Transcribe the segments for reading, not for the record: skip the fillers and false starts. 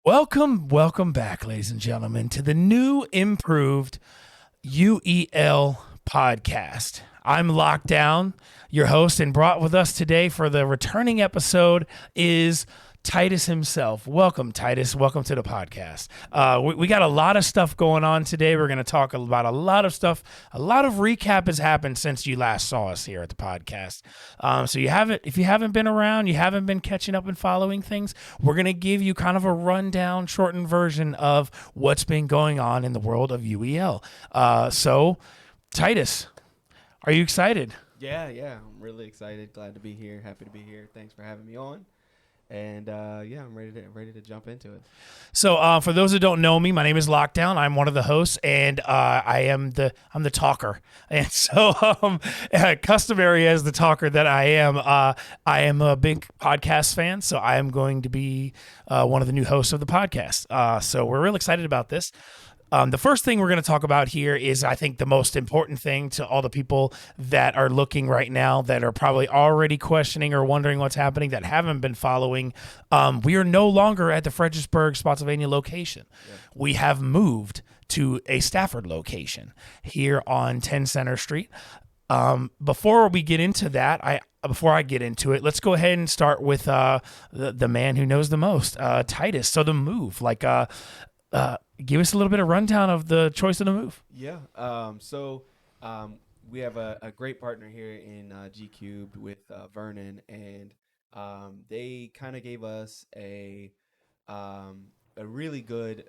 Welcome back, ladies and gentlemen, to the new improved UEL podcast. I'm Lockdown, your host, and brought with us today for the returning episode is Titus himself. Welcome, Titus. Welcome to the podcast. We got a lot of stuff going on today. We're going to talk about a lot of stuff. A lot of recap has happened since you last saw us here at the podcast. So if you haven't been around, you haven't been catching up and following things, we're going to give you kind of a rundown, shortened version of what's been going on in the world of UEL. So, Titus, are you excited? Yeah, I'm really excited. Glad to be here. Happy to be here. Thanks for having me on. And I'm ready to jump into it. So, for those who don't know me, my name is Lockdown. I'm one of the hosts, and I'm the talker. And so, customary as the talker that I am a big podcast fan. So, I am going to be one of the new hosts of the podcast. So, we're real excited about this. The first thing we're going to talk about here is, I think, the most important thing to all the people that are looking right now that are probably already questioning or wondering what's happening that haven't been following. We are no longer at the Fredericksburg, Spotsylvania location. Yeah. We have moved to a Stafford location here on 10 Center Street. Before we get into that, before I get into it, let's go ahead and start with the man who knows the most, Titus. So the move, give us a little bit of rundown of the choice of the move. Yeah. We have a great partner here in G Cubed with Vernon, and they kind of gave us a really good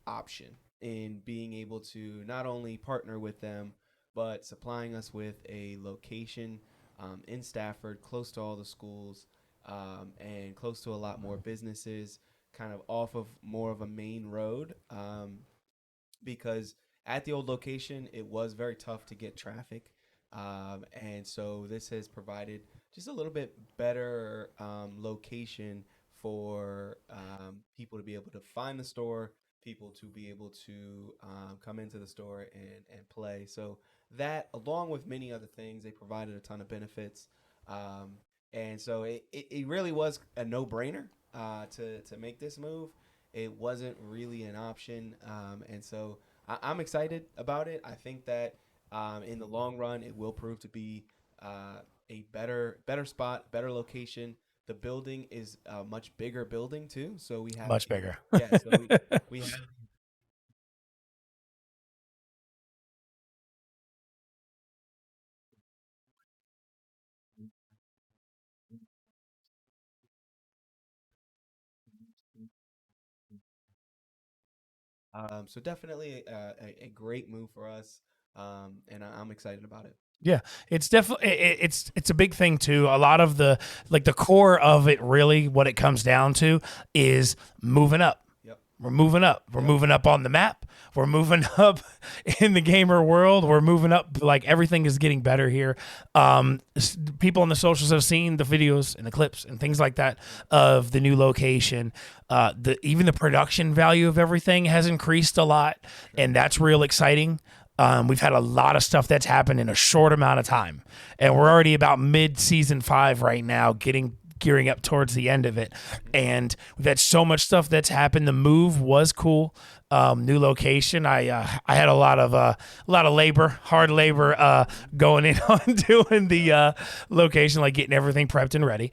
option in being able to not only partner with them, but supplying us with a location in Stafford, close to all the schools, and close to a lot more businesses, kind of off of more of a main road, because at the old location, it was very tough to get traffic. And so this has provided just a little bit better location for people to be able to find the store, people to be able to come into the store and play. So that, along with many other things, they provided a ton of benefits. And so it really was a no-brainer to make this move. It wasn't really an option, and so I'm excited about it. I think that in the long run, it will prove to be a better spot, better location. The building is a much bigger building too, so we have Much bigger. Yeah, so we have. So definitely a great move for us, and I'm excited about it. Yeah, it's definitely it's a big thing too. A lot of the the core of it, really, what it comes down to is moving up. Yep. We're moving up. We're moving up on the map. We're moving up in the gamer world. We're moving up. Like, everything is getting better here. People on the socials have seen the videos and the clips and things like that of the new location. Even the production value of everything has increased a lot, and that's real exciting. We've had a lot of stuff that's happened in a short amount of time, and we're already about mid-season 5 right now, gearing up towards the end of it. And we've had so much stuff that's happened. The move was cool. New location. I had a lot of hard labor going in on doing the location, like getting everything prepped and ready.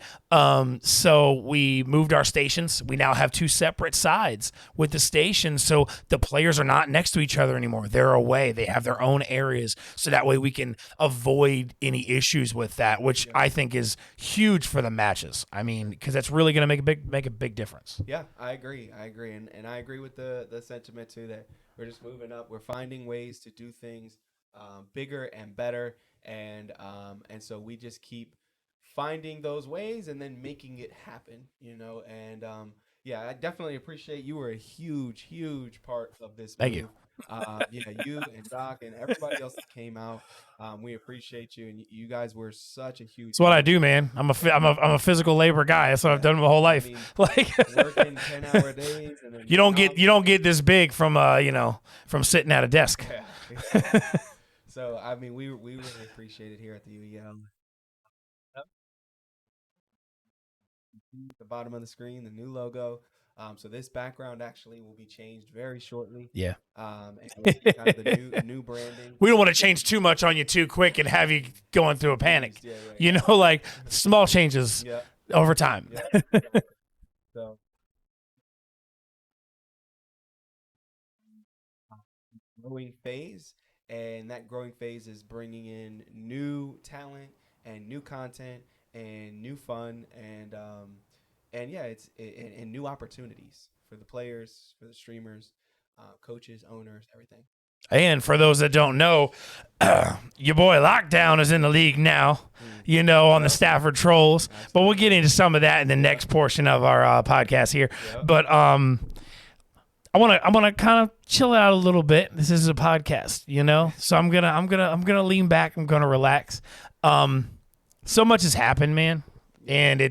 So we moved our stations. We now have 2 separate sides with the stations, so the players are not next to each other anymore. They're away. They have their own areas, so that way we can avoid any issues with that, which I think is huge for the matches. I mean, because that's really going to make a big difference. Yeah, I agree, and I agree with the sentiment too, that we're just moving up. We're finding ways to do things bigger and better, and so we just keep finding those ways and then making it happen, And yeah, I definitely appreciate you were a huge part of this Thank move. you. Yeah, you and Doc and everybody else that came out. We appreciate you, and you guys were such a huge It's what I part. do, man. I'm a physical labor guy. That's what I've done my whole I life. mean, Like, working 10-hour days, and then you don't get this big from from sitting at a desk. Yeah, exactly. So I mean, we really appreciate it here at the UEL. Yep. The bottom of the screen, the new logo. So this background actually will be changed very shortly. Yeah. And it'll be kind of the new branding. We don't want to change too much on you too quick and have you going through a panic. Yeah, yeah, You know, like small changes yeah, over time. yeah. Exactly. So growing phase, and that growing phase is bringing in new talent and new content and new fun and yeah, and new opportunities for the players, for the streamers, coaches, owners, everything. And for those that don't know, your boy Lockdown is in the league now, you know, on the Yep. Stafford Trolls. But we'll Absolutely. get into some of that in the next portion of our podcast here. Yep. But I want to kind of chill out a little bit. This is a podcast, you know, so I'm gonna lean back. I'm gonna relax. So much has happened, man, and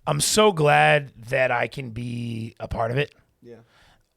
I'm so glad that I can be a part of it. Yeah.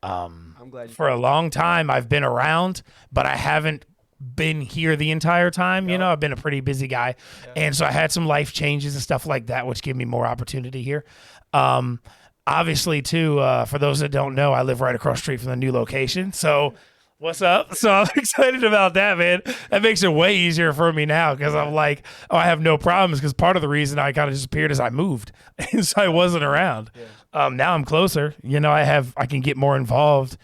I'm glad you For a long time, I've been around, but I haven't been here the entire time. You know, I've been a pretty busy guy, and so I had some life changes and stuff like that, which give me more opportunity here. Obviously, too, for those that don't know, I live right across the street from the new location. So, what's up? So I'm excited about that, man. That makes it way easier for me now because I'm like, oh, I have no problems. Because part of the reason I kind of disappeared is I moved, and so I wasn't around. Now I'm closer. You know, I can get more involved,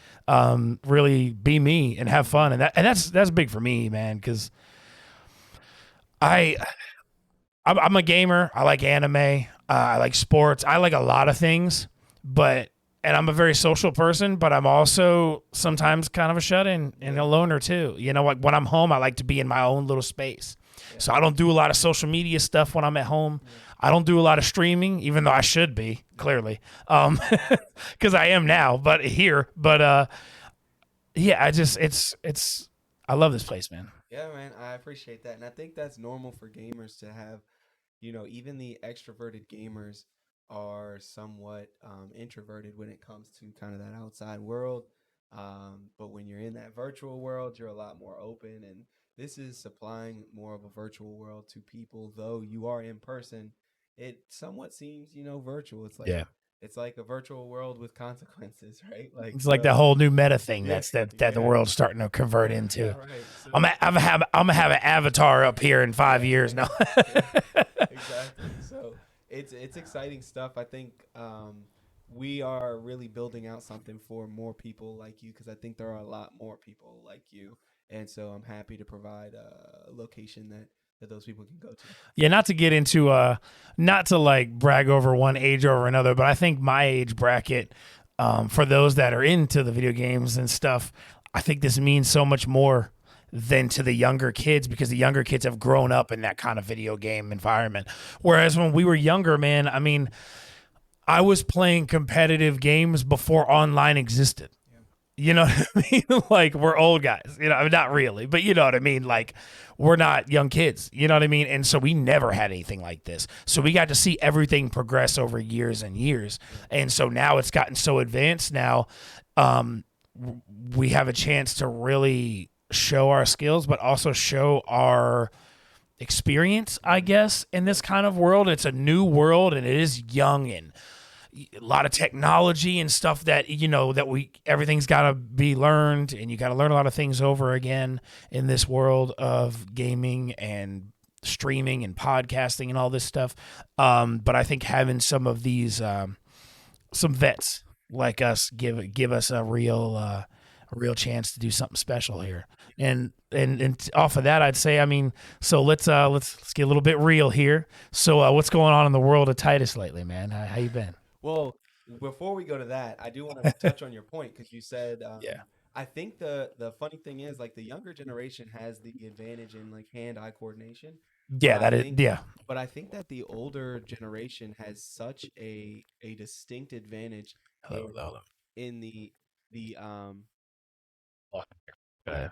really be me and have fun, and that's big for me, man. Because I I'm a gamer. I like anime. I like sports. I like a lot of things, and I'm a very social person, but I'm also sometimes kind of a shut-in and a loner too. You know, like when I'm home, I like to be in my own little space. So I don't do a lot of social media stuff when I'm at home. I don't do a lot of streaming, even though I should be, clearly, because I am now, but here. But yeah, I love this place, man. Yeah, man, I appreciate that. And I think that's normal for gamers to have, even the extroverted gamers are somewhat introverted when it comes to kind of that outside world. But when you're in that virtual world, you're a lot more open. And this is supplying more of a virtual world to people, though you are in person. It somewhat seems, virtual. Yeah. It's like a virtual world with consequences, right? Like It's like so. that whole new meta thing Yeah, that the yeah, world's starting to convert yeah, into. right. So I'm gonna have an avatar up here in 5 years now. exactly. So it's exciting stuff. I think we are really building out something for more people like you because I think there are a lot more people like you, and so I'm happy to provide a location that those people can go to. Yeah, not to get into not to like brag over one age over another, but I think my age bracket, for those that are into the video games and stuff, I think this means so much more than to the younger kids because the younger kids have grown up in that kind of video game environment. Whereas when we were younger, man, I mean, I was playing competitive games before online existed. You know what I mean? Like we're old guys, you know, I mean, not really, but you know what I mean? Like we're not young kids, you know what I mean? And so we never had anything like this. So we got to see everything progress over years and years. And so now it's gotten so advanced now. Um, we have a chance to really show our skills, but also show our experience, I guess, in this kind of world. It's a new world and it is young and a lot of technology and stuff that everything's got to be learned and you got to learn a lot of things over again in this world of gaming and streaming and podcasting and all this stuff. But I think having some of these some vets like us give us a real chance to do something special here. And off of that, I'd say, I mean, so let's get a little bit real here. So what's going on in the world of Titus lately, man? How you been? Well, before we go to that, I do want to touch on your point because you said, Yeah. I think the funny thing is like the younger generation has the advantage in like hand-eye coordination. Yeah, I that is. think, Yeah. but I think that the older generation has such a distinct advantage Hello, in hello. in the Hello.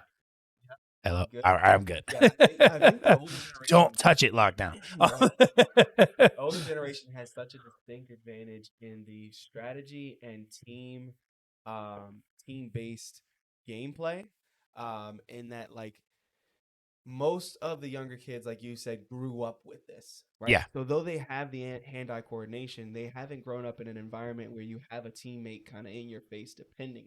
Hello. good. All right, I'm good. Yeah, I think the older Don't generation, touch it. Lockdown. the older generation has such a distinct advantage in the strategy and team based gameplay. In that like most of the younger kids, like you said, grew up with this, right? Yeah. So though they have the hand-eye coordination, they haven't grown up in an environment where you have a teammate kind of in your face depending.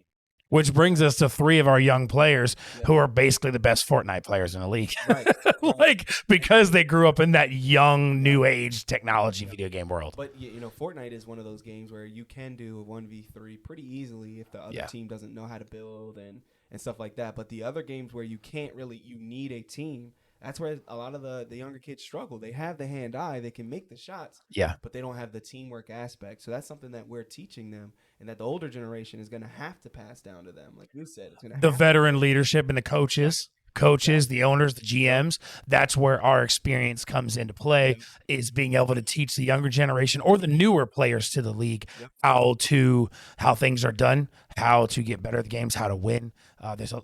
Which brings us to 3 of our young players Yeah. who are basically the best Fortnite players in the league. Right. Like, because they grew up in that young, new age technology video game world. But, you know, Fortnite is one of those games where you can do a 1v3 pretty easily if the other team doesn't know how to build and stuff like that. But the other games where you can't really, you need a team, that's where a lot of the younger kids struggle. They have the hand-eye, they can make the shots, but they don't have the teamwork aspect. So that's something that we're teaching them, and that the older generation is going to have to pass down to them. Like you said, it's going to the veteran leadership and the coaches, the owners, the GMs. That's where our experience comes into play, is being able to teach the younger generation or the newer players to the league how things are done, how to get better at the games, how to win. There's a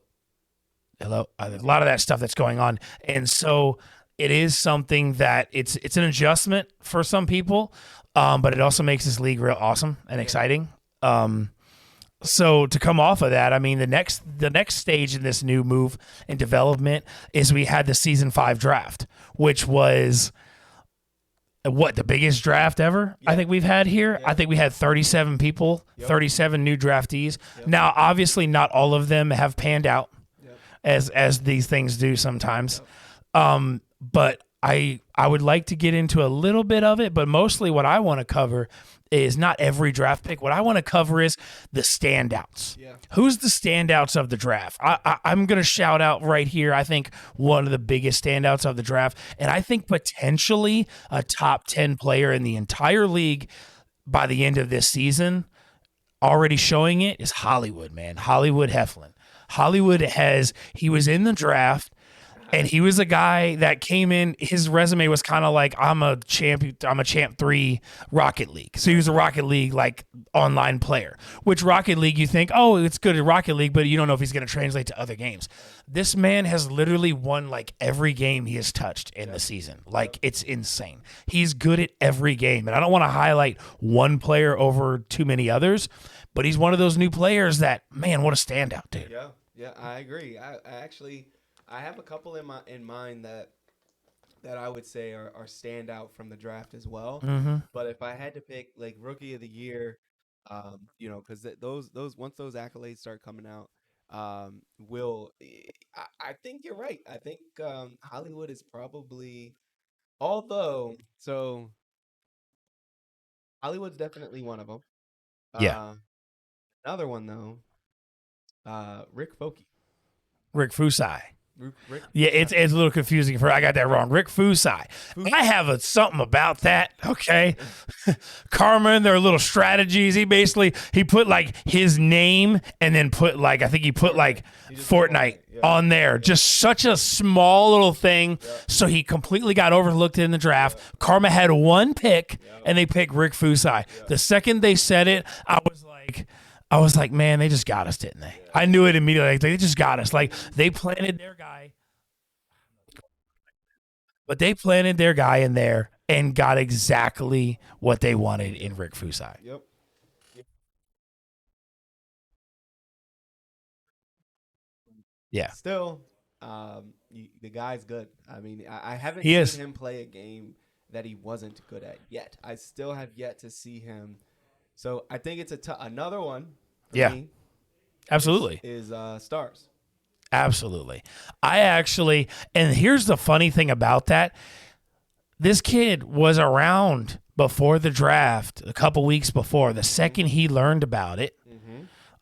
lot of that stuff that's going on. And so it is something that it's an adjustment for some people, but it also makes this league real awesome and exciting. So to come off of that, I mean, the next stage in this new move and development is we had the season 5 draft, which was the biggest draft ever I think we've had here. I think we had 37 people, 37 new draftees. Now, obviously not all of them have panned out as these things do sometimes. But I would like to get into a little bit of it, but mostly what I want to cover is not every draft pick. What I want to cover is the standouts. Who's the standouts of the draft? I'm going to shout out right here, I think one of the biggest standouts of the draft, and I think potentially a top 10 player in the entire league by the end of this season, already showing it, is Hollywood, man. Hollywood Heflin. Hollywood he was in the draft, and he was a guy that came in, his resume was kind of like, I'm a champ 3 Rocket League. So he was a Rocket League like online player, which Rocket League you think, oh, it's good at Rocket League, but you don't know if he's going to translate to other games. This man has literally won like every game he has touched in the season. Like, it's insane. He's good at every game. And I don't want to highlight one player over too many others, but he's one of those new players that, man, what a standout, dude. Yeah, I agree. I have a couple in mind that I would say are standout from the draft as well. But if I had to pick like rookie of the year, you know, because those once those accolades start coming out, I think you're right. I think Hollywood is probably, Hollywood's definitely one of them. Another one though, Rick Fokey. Rick Fusai. Rick it's a little confusing I got that wrong. Rick Fusai. I have something about that. Okay. Karma and their little strategies. He put like his name and then put like, I think he put like Fortnite on there. Just such a small little thing. So he completely got overlooked in the draft. Karma had 1 pick and they picked Rick Fusai. The second they said it, I was like, man, they just got us, didn't they? I knew it immediately. Like, they just got us. Like, they planted their guy. But they planted their guy in there and got exactly what they wanted in Rick Fusai. Yeah. Still, the guy's good. I mean, I haven't seen him play a game that he wasn't good at yet. I still have yet to see him. So I think it's another one. For me absolutely. Is Stars. Absolutely. And here's the funny thing about that. This kid was around before the draft, a couple weeks before. The second he learned about it,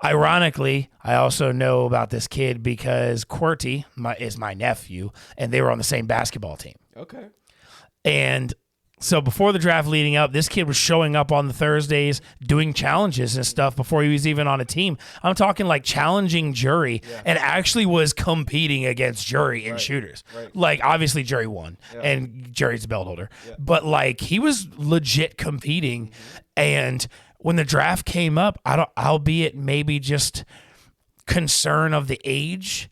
ironically, I also know about this kid because QWERTY is my nephew, and they were on the same basketball team. Okay. And so before the draft leading up, this kid was showing up on the Thursdays doing challenges and stuff before he was even on a team. I'm talking like challenging Jury and actually was competing against Jury in shooters. Like, obviously Jury won and Jury's the belt holder. But like, he was legit competing. And when the draft came up, albeit maybe just concern of the age,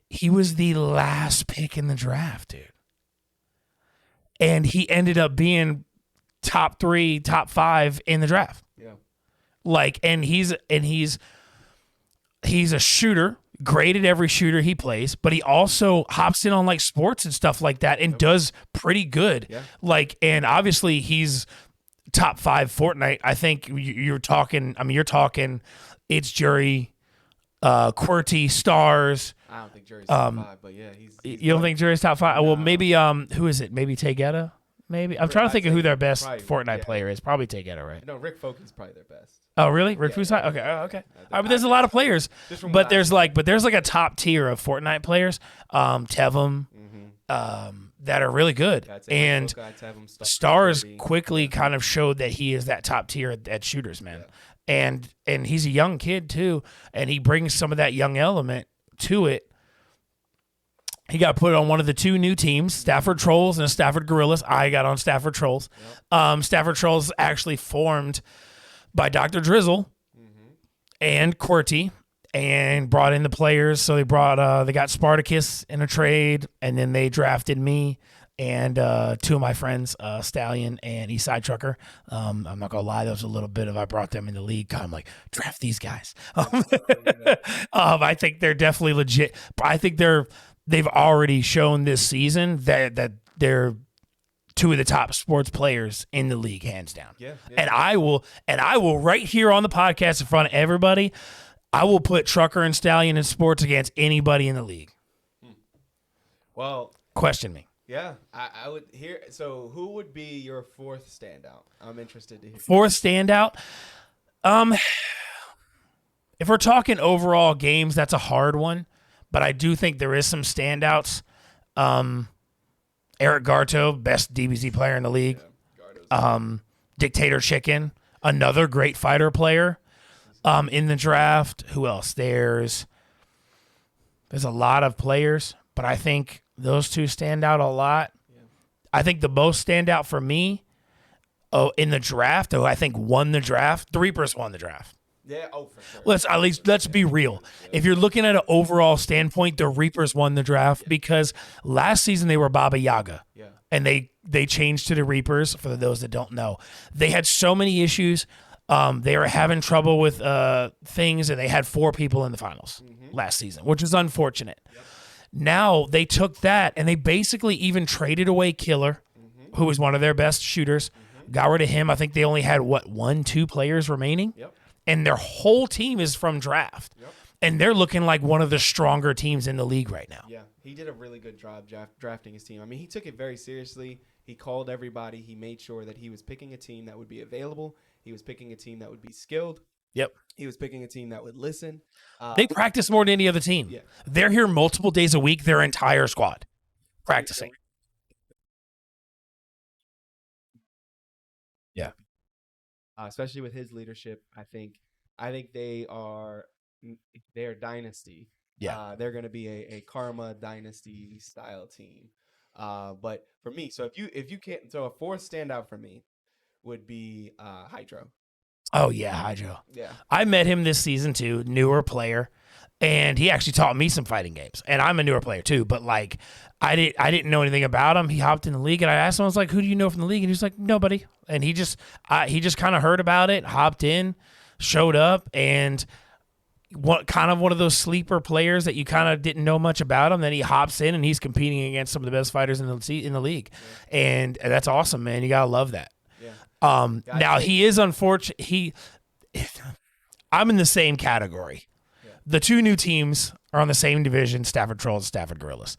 he was the last pick in the draft, dude. And he ended up being top 3, top 5 in the draft. Like, and he's a shooter. great at every shooter he plays, but he also hops in on like sports and stuff like that and does pretty good. Yeah. Like, and obviously he's top 5 Fortnite. I think you're talking. I mean, you're talking. It's Jury, QWERTY, Stars. I don't think Jury's top 5, but yeah, he's You don't think Jury's top 5? No. Well, maybe who is it? Maybe Tegeta? Maybe I'm trying to think of who their best Fortnite player is. Probably Tegeta, right? No, Rick Fokin's probably their best. Oh, really? Rick Fusai? Okay, okay. All right, but there's a lot of players. But there's like a top tier of Fortnite players, Tevum, that are really good. And Stars quickly kind of showed that he is that top tier at shooters, man. And he's a young kid too, and he brings some of that young element to it. He got put on one of the 2 new teams, Stafford Trolls and Stafford Gorillas. I got on Stafford Trolls. Stafford Trolls actually formed by Dr. Drizzle and QWERTY, and brought in the players. So they got Spartacus in a trade, and then they drafted me and 2 of my friends, Stallion and Eastside Trucker. I'm not gonna lie, there was a little bit of I brought them in the league. I'm like, draft these guys. I think they're definitely legit. I think they've already shown this season that they're 2 of the top sports players in the league, hands down. Yeah. And I will right here on the podcast in front of everybody, I will put Trucker and Stallion in sports against anybody in the league. Well, question me. Yeah, I would hear. So who would be your 4th standout? I'm interested to hear. 4th standout? If we're talking overall games, that's a hard one, but I do think there is some standouts. Eric Garto, best DBZ player in the league. Dictator Chicken, another great fighter player in the draft. Who else? There's a lot of players, but I think those 2 stand out a lot. Yeah. I think the most standout for me in the draft, who I think won the draft, the Reapers won the draft. Yeah, for sure. Let's be real. If you're looking at an overall standpoint, the Reapers won the draft because last season they were Baba Yaga. Yeah. And they changed to the Reapers, for those that don't know. They had so many issues. They were having trouble with things, and they had 4 people in the finals last season, which is unfortunate. Yep. Now they took that, and they basically even traded away Killer, who was one of their best shooters, got rid of him. I think they only had, 1, 2 players remaining? Yep. And their whole team is from draft. Yep. And they're looking like one of the stronger teams in the league right now. Yeah, he did a really good job drafting his team. I mean, he took it very seriously. He called everybody. He made sure that he was picking a team that would be available. He was picking a team that would be skilled. Yep. He was picking a team that would listen. They practice more than any other team. Yeah. They're here multiple days a week, their entire squad practicing. Yeah. Especially with his leadership, I think they're dynasty. Yeah, they're going to be a Karma dynasty style team. But for me, so if you can't, so a 4th standout for me would be Hydro. Oh yeah, Hydro. Yeah, I met him this season too, newer player, and he actually taught me some fighting games. And I'm a newer player too, but like I didn't know anything about him. He hopped in the league, and I asked him, I was like, "Who do you know from the league?" And he was like, "Nobody." And he just kind of heard about it, hopped in, showed up, and kind of one of those sleeper players that you kind of didn't know much about him. Then he hops in, and he's competing against some of the best fighters in the league, and that's awesome, man. You gotta love that. Yeah. Now he is unfortunate. I'm in the same category. Yeah. The 2 new teams are on the same division, Stafford Trolls and Stafford Gorillas.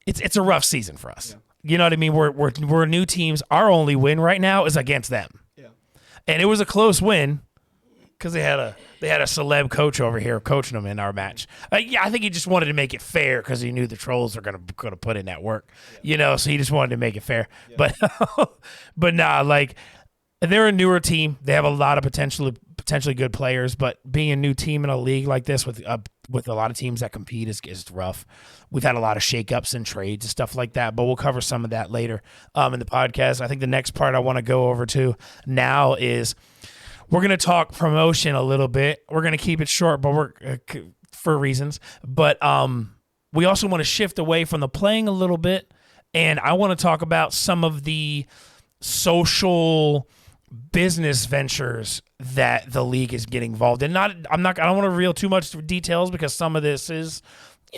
It's a rough season for us. Yeah. You know what I mean? We're new teams. Our only win right now is against them. Yeah. And it was a close win because they had a celeb coach over here coaching them in our match. I think he just wanted to make it fair because he knew the Trolls are gonna put in that work. Yeah. So he just wanted to make it fair. Yeah. But nah, like they're a newer team. They have a lot of potentially good players, but being a new team in a league like this with a lot of teams that compete is rough. We've had a lot of shakeups and trades and stuff like that, but we'll cover some of that later in the podcast. I think the next part I want to go over to now is we're going to talk promotion a little bit. We're going to keep it short, but we're for reasons. But we also want to shift away from the playing a little bit, and I want to talk about some of the social business ventures that the league is getting involved in. I don't want to reveal too much details because some of this is,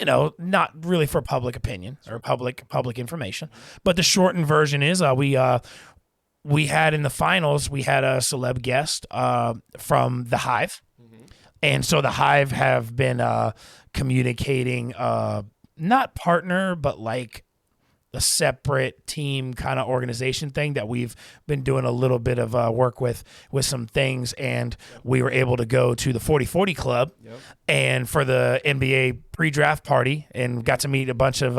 not really for public opinion or public information. But the shortened version is we had in the finals, we had a celeb guest from the Hive. And so the Hive have been communicating, not partner, but like a separate team kind of organization thing that we've been doing a little bit of work with some things. And we were able to go to the 40-40 club and for the NBA pre-draft party and got to meet a bunch of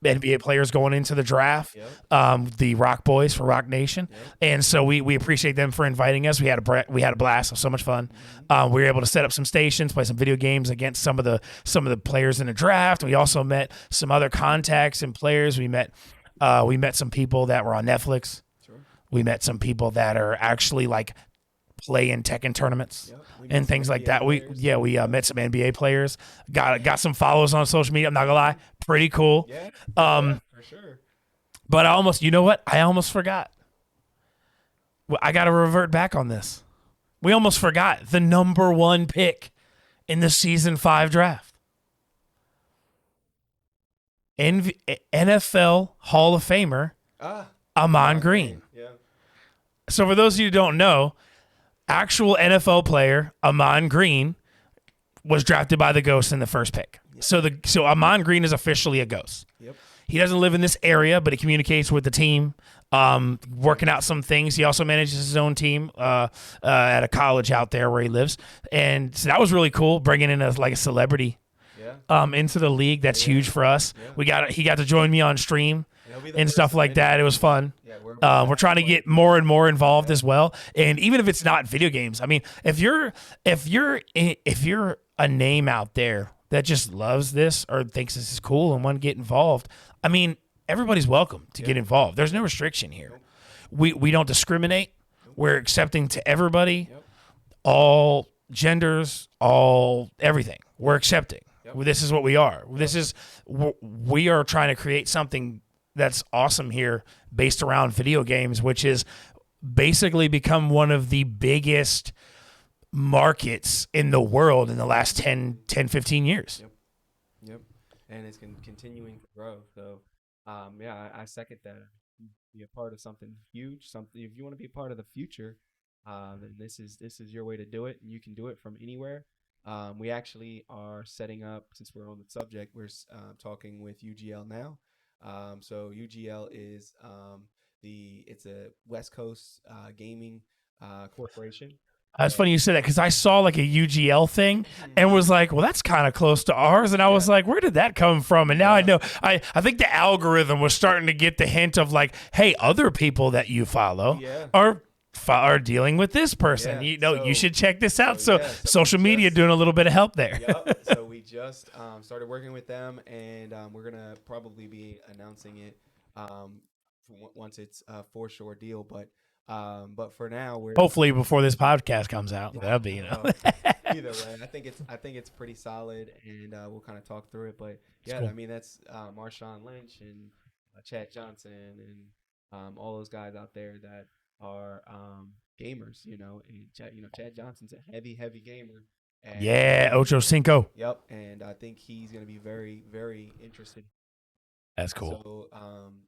NBA players going into the draft, the Rock Boys for Rock Nation. And so we appreciate them for inviting us. We had a blast. It was so much fun. We were able to set up some stations, play some video games against some of the players in the draft. We also met some other contacts and players. We met some people that were on Netflix. Sure. We met some people that are actually like play in Tekken tournaments and things like that. We met some NBA players. Got some follows on social media. I'm not gonna lie, pretty cool. For sure. But I almost forgot. I got to revert back on this. We almost forgot the number 1 pick in the season 5 draft. NFL Hall of Famer Amon Green. Yeah. So for those of you who don't know, actual NFL player Amon Green was drafted by the Ghosts in the first pick. Yep. So Amon Green is officially a Ghost. Yep. He doesn't live in this area, but he communicates with the team, working out some things. He also manages his own team at a college out there where he lives, and so that was really cool. Bringing in a celebrity into the league. That's huge for us. Yeah. He got to join me on stream and stuff like that. It was fun. Yeah, we're trying to get more and more involved as well. And even if it's not video games, I mean, if you're a name out there that just loves this or thinks this is cool and want to get involved, I mean, everybody's welcome to get involved. There's no restriction here. We don't discriminate. We're accepting to everybody, all genders, all everything. We're accepting. This is what we are. We are trying to create something that's awesome here based around video games, which is basically become one of the biggest markets in the world in the last 10, 15 years. Yep. And it's continuing to grow. So, I second that. Be a part of something huge, something. If you want to be a part of the future, then this is your way to do it. And you can do it from anywhere. We actually are setting up, since we're on the subject, we're talking with UGL now. So UGL is it's a West Coast gaming corporation. It's funny you said that because I saw like a UGL thing and was like, well, that's kind of close to ours. And I was like, where did that come from? And now I know. I think the algorithm was starting to get the hint of like, hey, other people that you follow are dealing with this person. You should check this out. So social media doing a little bit of help there. So we just started working with them, and we're going to probably be announcing it once it's a for sure deal. But for now, we're hopefully before this podcast comes out. That'll be either way. I think it's pretty solid, and we'll kind of talk through it. But cool. I mean that's Marshawn Lynch and Chad Johnson and all those guys out there that are gamers. And Chad Johnson's a heavy gamer. And, Ocho Cinco. Yep, and I think he's going to be very, very interested. That's cool.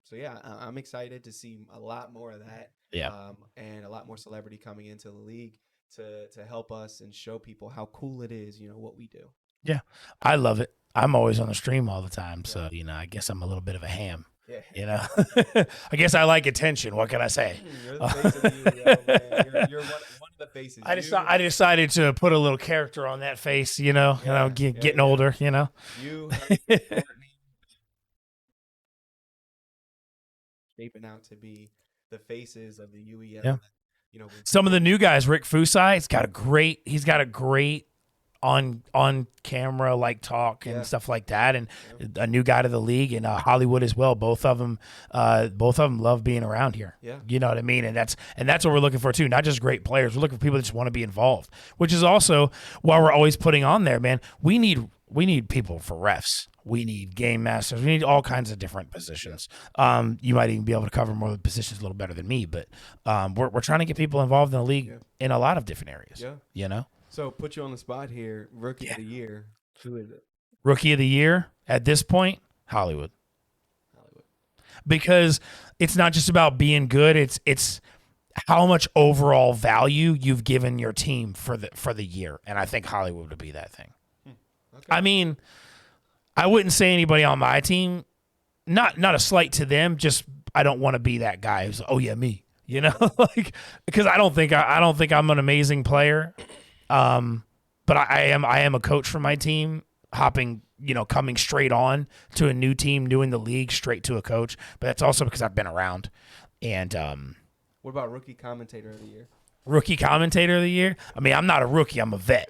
So I'm excited to see a lot more of that. Yeah. And a lot more celebrity coming into the league to help us and show people how cool it is, what we do. Yeah. I love it. I'm always on the stream all the time. So, I guess I'm a little bit of a ham. Yeah. I guess I like attention. What can I say? You're the face of the man. You're one of the faces. I decided to put a little character on that face, getting older, You shaping out to be the faces of the UEL. Yeah. Some of the new guys, Rick Fusai, he's got a great on camera like talk and stuff like that, and a new guy to the league, and Hollywood as well. Both of them love being around here. You know what I mean? And that's what we're looking for too. Not just great players. We're looking for people that just want to be involved, which is also why we're always putting on there, man. We need we need people for refs. We need game masters. We need all kinds of different positions. You might even be able to cover more of the positions a little better than me, but we're trying to get people involved in the league in a lot of different areas. Yeah. You know? So put you on the spot here. Rookie of the year. Who is it? Rookie of the year at this point, Hollywood. Because it's not just about being good, it's how much overall value you've given your team for the year. And I think Hollywood would be that thing. Okay. I mean, I wouldn't say anybody on my team, not a slight to them, just I don't want to be that guy who's, oh yeah, me. You know, like, because I don't think I'm an amazing player. But I am a coach for my team, coming straight on to a new team, new in the league, straight to a coach. But that's also because I've been around. And what about rookie commentator of the year? Rookie commentator of the year? I mean, I'm not a rookie. I'm a vet.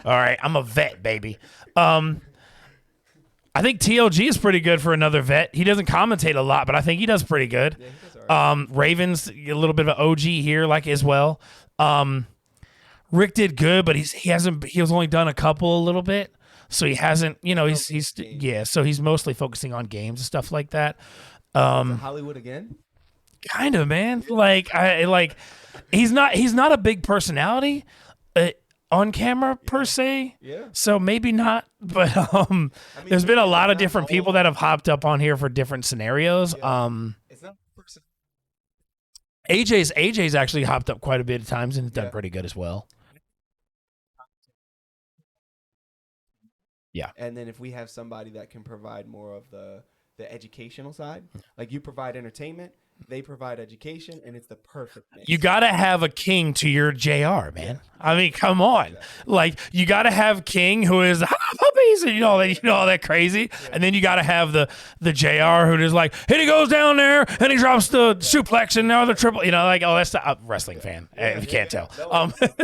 All right, I'm a vet, baby. I think TLG is pretty good for another vet. He doesn't commentate a lot, but I think he does pretty good. Yeah, he does all right. Ravens, a little bit of an OG here, like as well. Rick did good, but he was only done a couple a little bit. So he hasn't, so he's mostly focusing on games and stuff like that. Hollywood again? Kind of, man. He's not a big personality on camera per se. Yeah. So maybe not, but there's been a lot of different people that have hopped up on here for different scenarios. Yeah. It's not person. AJ's actually hopped up quite a bit of times and done pretty good as well. Yeah. And then if we have somebody that can provide more of the educational side, like you provide entertainment, they provide education, and it's the perfect mix. You got to have a King to your JR, man. Yeah. I mean, come on. Exactly. Like, you got to have King who is puppies and all that crazy. Yeah. And then you got to have the JR who is like, and he goes down there and he drops the suplex and now the triple, that's the wrestling fan. If you can't tell.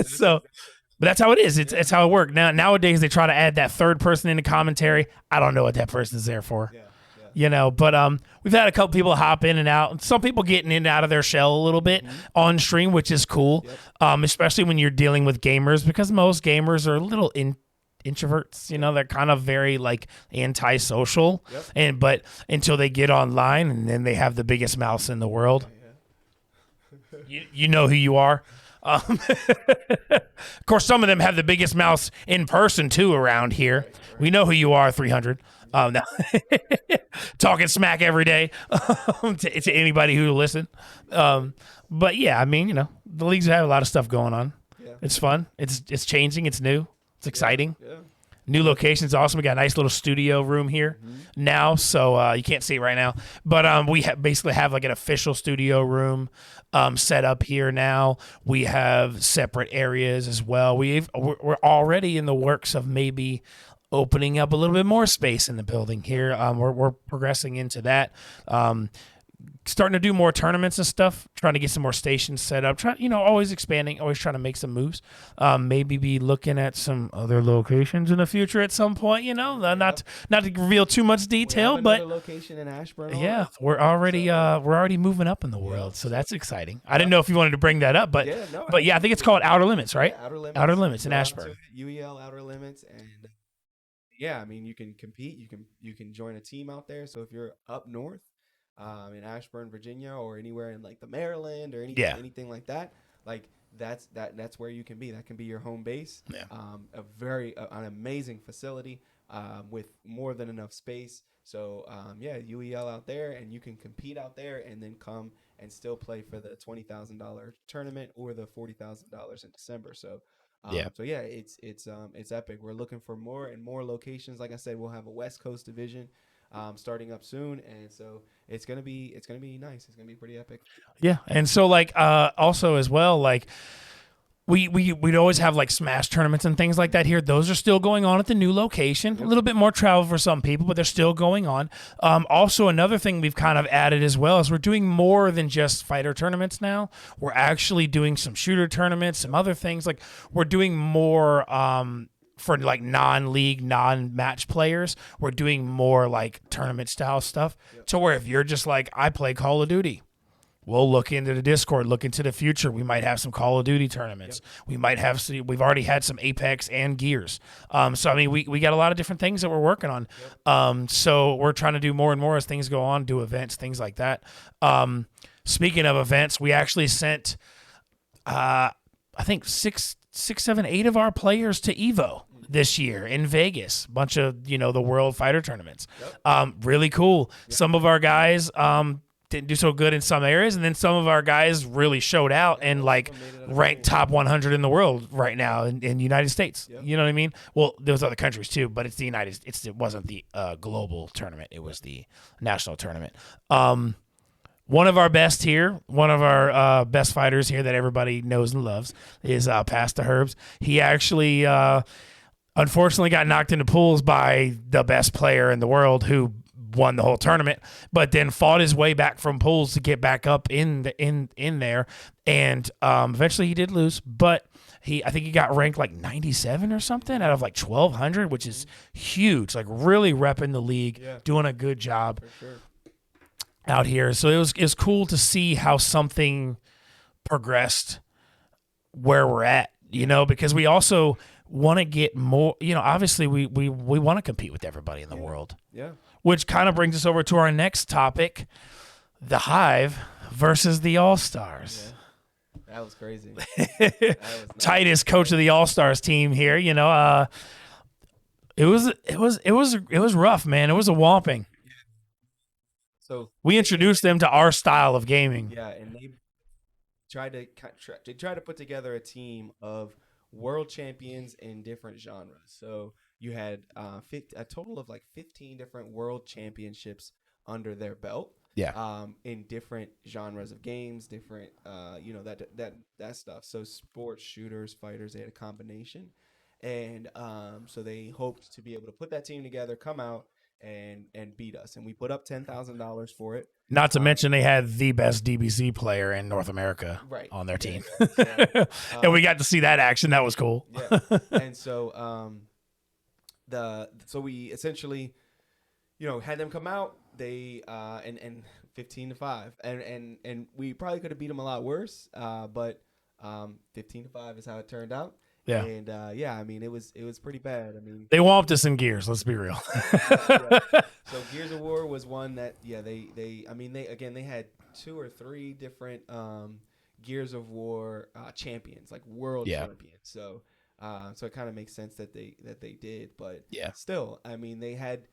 So, but that's how it is. It's how it works. Nowadays they try to add that third person into commentary. I don't know what that person is there for. Yeah. But we've had a couple people hop in and out. Some people getting in and out of their shell a little bit on stream, which is cool, especially when you're dealing with gamers, because most gamers are little introverts. They're kind of very like antisocial, but until they get online and then they have the biggest mouths in the world. You know who you are. Of course, some of them have the biggest mouths in person too around here. Right. We know who you are, 300. No. Talking smack every day to anybody who will listen. But yeah, I mean, the leagues have a lot of stuff going on. Yeah. It's fun. It's changing. It's new. It's exciting. Yeah. New location's awesome. We got a nice little studio room here now, so you can't see it right now. But we basically have like an official studio room set up here now. We have separate areas as well. We're already in the works of maybe opening up a little bit more space in the building here. We're progressing into that. Starting to do more tournaments and stuff, trying to get some more stations set up, always expanding, always trying to make some moves. Maybe be looking at some other locations in the future at some point, not to reveal too much detail, but location in Ashburn. Yeah, we're already moving up in the world. So that's exciting. I didn't know if you wanted to bring that up, but I think it's called Outer Limits, right? Yeah, Outer Limits in Ashburn. UEL Outer Limits, and yeah, I mean, you can compete, you can join a team out there. So if you're up north, in Ashburn, Virginia, or anywhere in like the Maryland or anything like that, like that's where you can be. That can be your home base. Yeah. An amazing facility with more than enough space. So UEL out there, and you can compete out there, and then come and still play for the $20,000 tournament or the $40,000 in December. So. It's epic. We're looking for more and more locations. Like I said, we'll have a West Coast division starting up soon, and so it's gonna be nice. It's gonna be pretty epic. Yeah, and so also as well, we'd always have like Smash tournaments and things like that here. Those are still going on at the new location. A little bit more travel for some people, but they're still going on. Also, another thing we've kind of added as well is we're doing more than just fighter tournaments now. We're actually doing some shooter tournaments, some other things. Like we're doing more for like non-league, non-match players. We're doing more like tournament style stuff to where if you're just like, I play Call of Duty, We'll look into the Discord, look into the future. We might have some Call of Duty tournaments. We might have we've already had some Apex and Gears. So I mean, we got a lot of different things that we're working on. So we're trying to do more and more as things go on, do events, things like that. Speaking of events, we actually sent, I think 6, 7, 8 of our players to Evo this year in Vegas. Bunch of the World Fighter tournaments. Really cool. Some of our guys didn't do so good in some areas, and then some of our guys really showed out and like ranked top 100 in the world right now in the United States. You know what I mean? Well, there's other countries too, but it's the United. It wasn't the global tournament. It was the national tournament. One of our best here, one of our best fighters here that everybody knows and loves is Past the Herbs. He actually unfortunately got knocked into pools by the best player in the world who won the whole tournament, but then fought his way back from pools to get back up in there, and eventually he did lose, but I think he got ranked like 97 or something out of like 1,200, which is huge. Like really repping the league, doing a good job out here. So it was cool to see how something progressed where we're at, because we also want to get more. Obviously we want to compete with everybody in the world. Yeah. Which kind of brings us over to our next topic, the Hive versus the All-Stars. Yeah. That was crazy. That was Titus, coach of the All-Stars team here, it was rough, man. It was a whomping. So we introduced them to our style of gaming. Yeah, and they tried to put together a team of world champions in different genres. So you had a total of like 15 different world championships under their belt. Yeah. In different genres of games, different that stuff. So sports, shooters, fighters, they had a combination, and so they hoped to be able to put that team together, come out and beat us. And we put up $10,000 for it. Not to mention they had the best DBZ player in North America on their team. And we got to see that action. That was cool. Yeah. And so so we essentially, had them come out. They and 15-5, and we probably could have beat them a lot worse. But 15-5 is how it turned out. Yeah. And I mean, it was pretty bad. I mean, they whomped us in Gears. Let's be real. So Gears of War was one that they had 2 or 3 different Gears of War champions, like world champions. So so it kind of makes sense that they did, but still, I mean, they had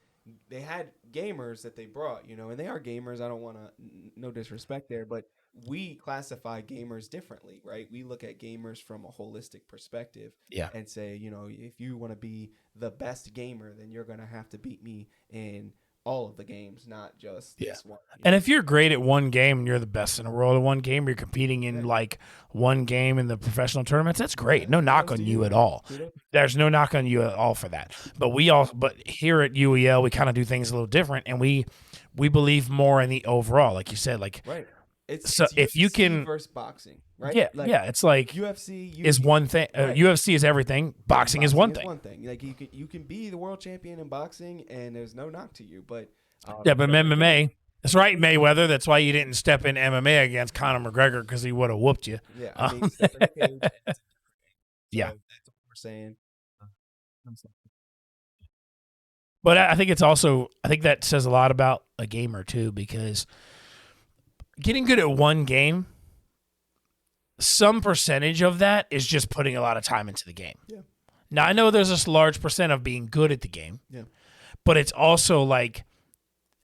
gamers that they brought, and they are gamers. I don't want to, no disrespect there, but we classify gamers differently, right? We look at gamers from a holistic perspective and say, if you want to be the best gamer, then you're going to have to beat me in all of the games, not just this one. And if you're great at one game and you're the best in the world at one game, you're competing in like one game in the professional tournaments, that's great. No knock on you at all. There's no knock on you at all for that. But but here at UEL, we kind of do things a little different, and we believe more in the overall, like you said, like It's if you can versus boxing, right? It's like UFC is one thing. UFC is everything. Boxing is one thing. Like you can be the world champion in boxing, and there's no knock to you. But but MMA, that's right, Mayweather. That's why you didn't step in MMA against Conor McGregor, because he would have whooped you. Yeah, I mean, step in the cage, so yeah, that's what we're saying. But I think that says a lot about a gamer too, because getting good at one game, some percentage of that is just putting a lot of time into the game. Yeah. Now, I know there's this large percent of being good at the game. Yeah. But it's also like,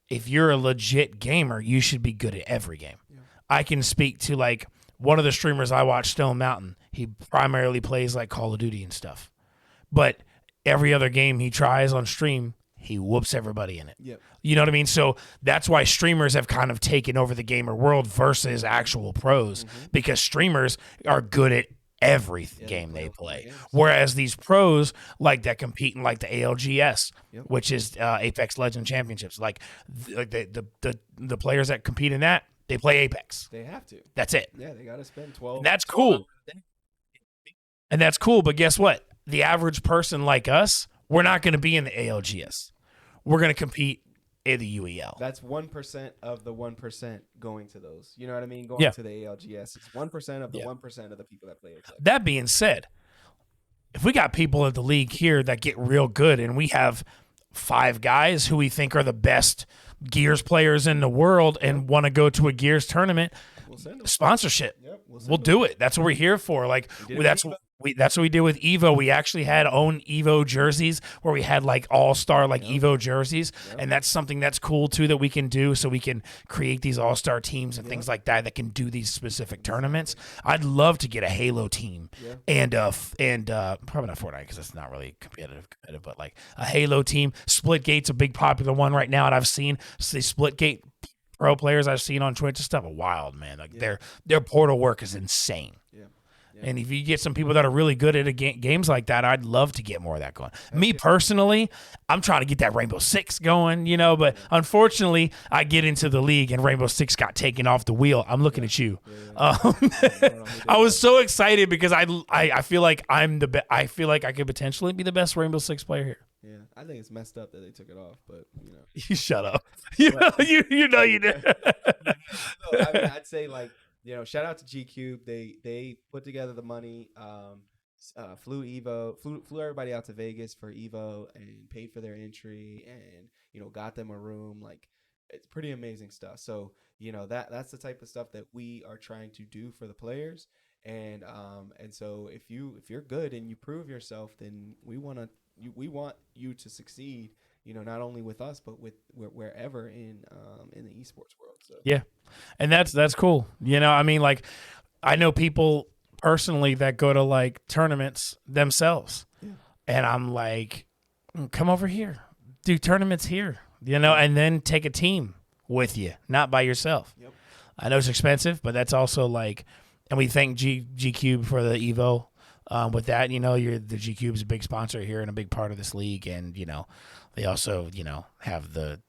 if you're a legit gamer, you should be good at every game. Yeah. I can speak to like one of the streamers I watch, Stone Mountain. He primarily plays like Call of Duty and stuff. But every other game he tries on stream, he whoops everybody in it. Yep. You know what I mean? So that's why streamers have kind of taken over the gamer world versus actual pros, because streamers are good at every game they play. Whereas these pros that compete in like the ALGS, which is Apex Legends Championships, like the players that compete in that, they play Apex. They have to. That's it. Yeah, they got to spend 12. And that's cool. And that's cool, but guess what? The average person like us, we're not going to be in the ALGS. We're going to compete in the UEL. That's 1% of the 1% going to those. You know what I mean? Going Yeah. to the ALGS. It's 1% of the Yeah. 1% of the people that play it. That being said, if we got people at the league here that get real good and we have 5 guys who we think are the best Gears players in the world and want to go to a Gears tournament, We'll send them. sponsorship. Yep, We'll do it. That's what we're here for. Like that's what we did with Evo. We actually had own Evo jerseys where we had like all-star Evo jerseys, and that's something that's cool too that we can do. So we can create these all-star teams and things like that can do these specific tournaments. I'd love to get a Halo team and probably not Fortnite because it's not really competitive, but like a Halo team. Splitgate's a big popular one right now, and I've seen the Splitgate pro players I've seen on Twitch and stuff are wild, man. Like their portal work is insane. And if you get some people that are really good at games like that, I'd love to get more of that going. Me personally, I'm trying to get that Rainbow Six going, but unfortunately, I get into the league and Rainbow Six got taken off the wheel. I'm looking at you. I was so excited because I feel like I feel like I could potentially be the best Rainbow Six player here. Yeah, I think it's messed up that they took it off, but You shut up. You know you did. No, I mean, I'd say shout out to G-Cube. They put together the money, flew everybody out to Vegas for Evo and paid for their entry and, got them a room. Like, it's pretty amazing stuff. So, that's the type of stuff that we are trying to do for the players. And so if you're good and you prove yourself, then we want you to succeed, not only with us, but with wherever in the esports world. So. Yeah. And that's cool. I mean, like, I know people personally that go to tournaments themselves. Yeah. And I'm like, come over here, do tournaments here, and then take a team with you, not by yourself. Yep. I know it's expensive, but that's also and we thank G Cube for the Evo. With that, the G Cube's a big sponsor here and a big part of this league, and they also have the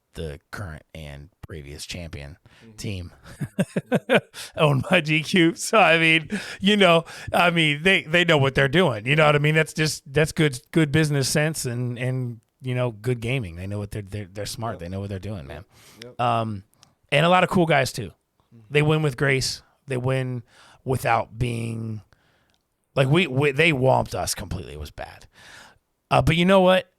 current and previous champion team owned by G Cube. So I mean, they know what they're doing. You know what I mean? That's good business sense and good gaming. They know what they're smart. Yep. They know what they're doing, man. Yep. And a lot of cool guys too. They win with grace. They win without being. They whomped us completely. It was bad. But you know what?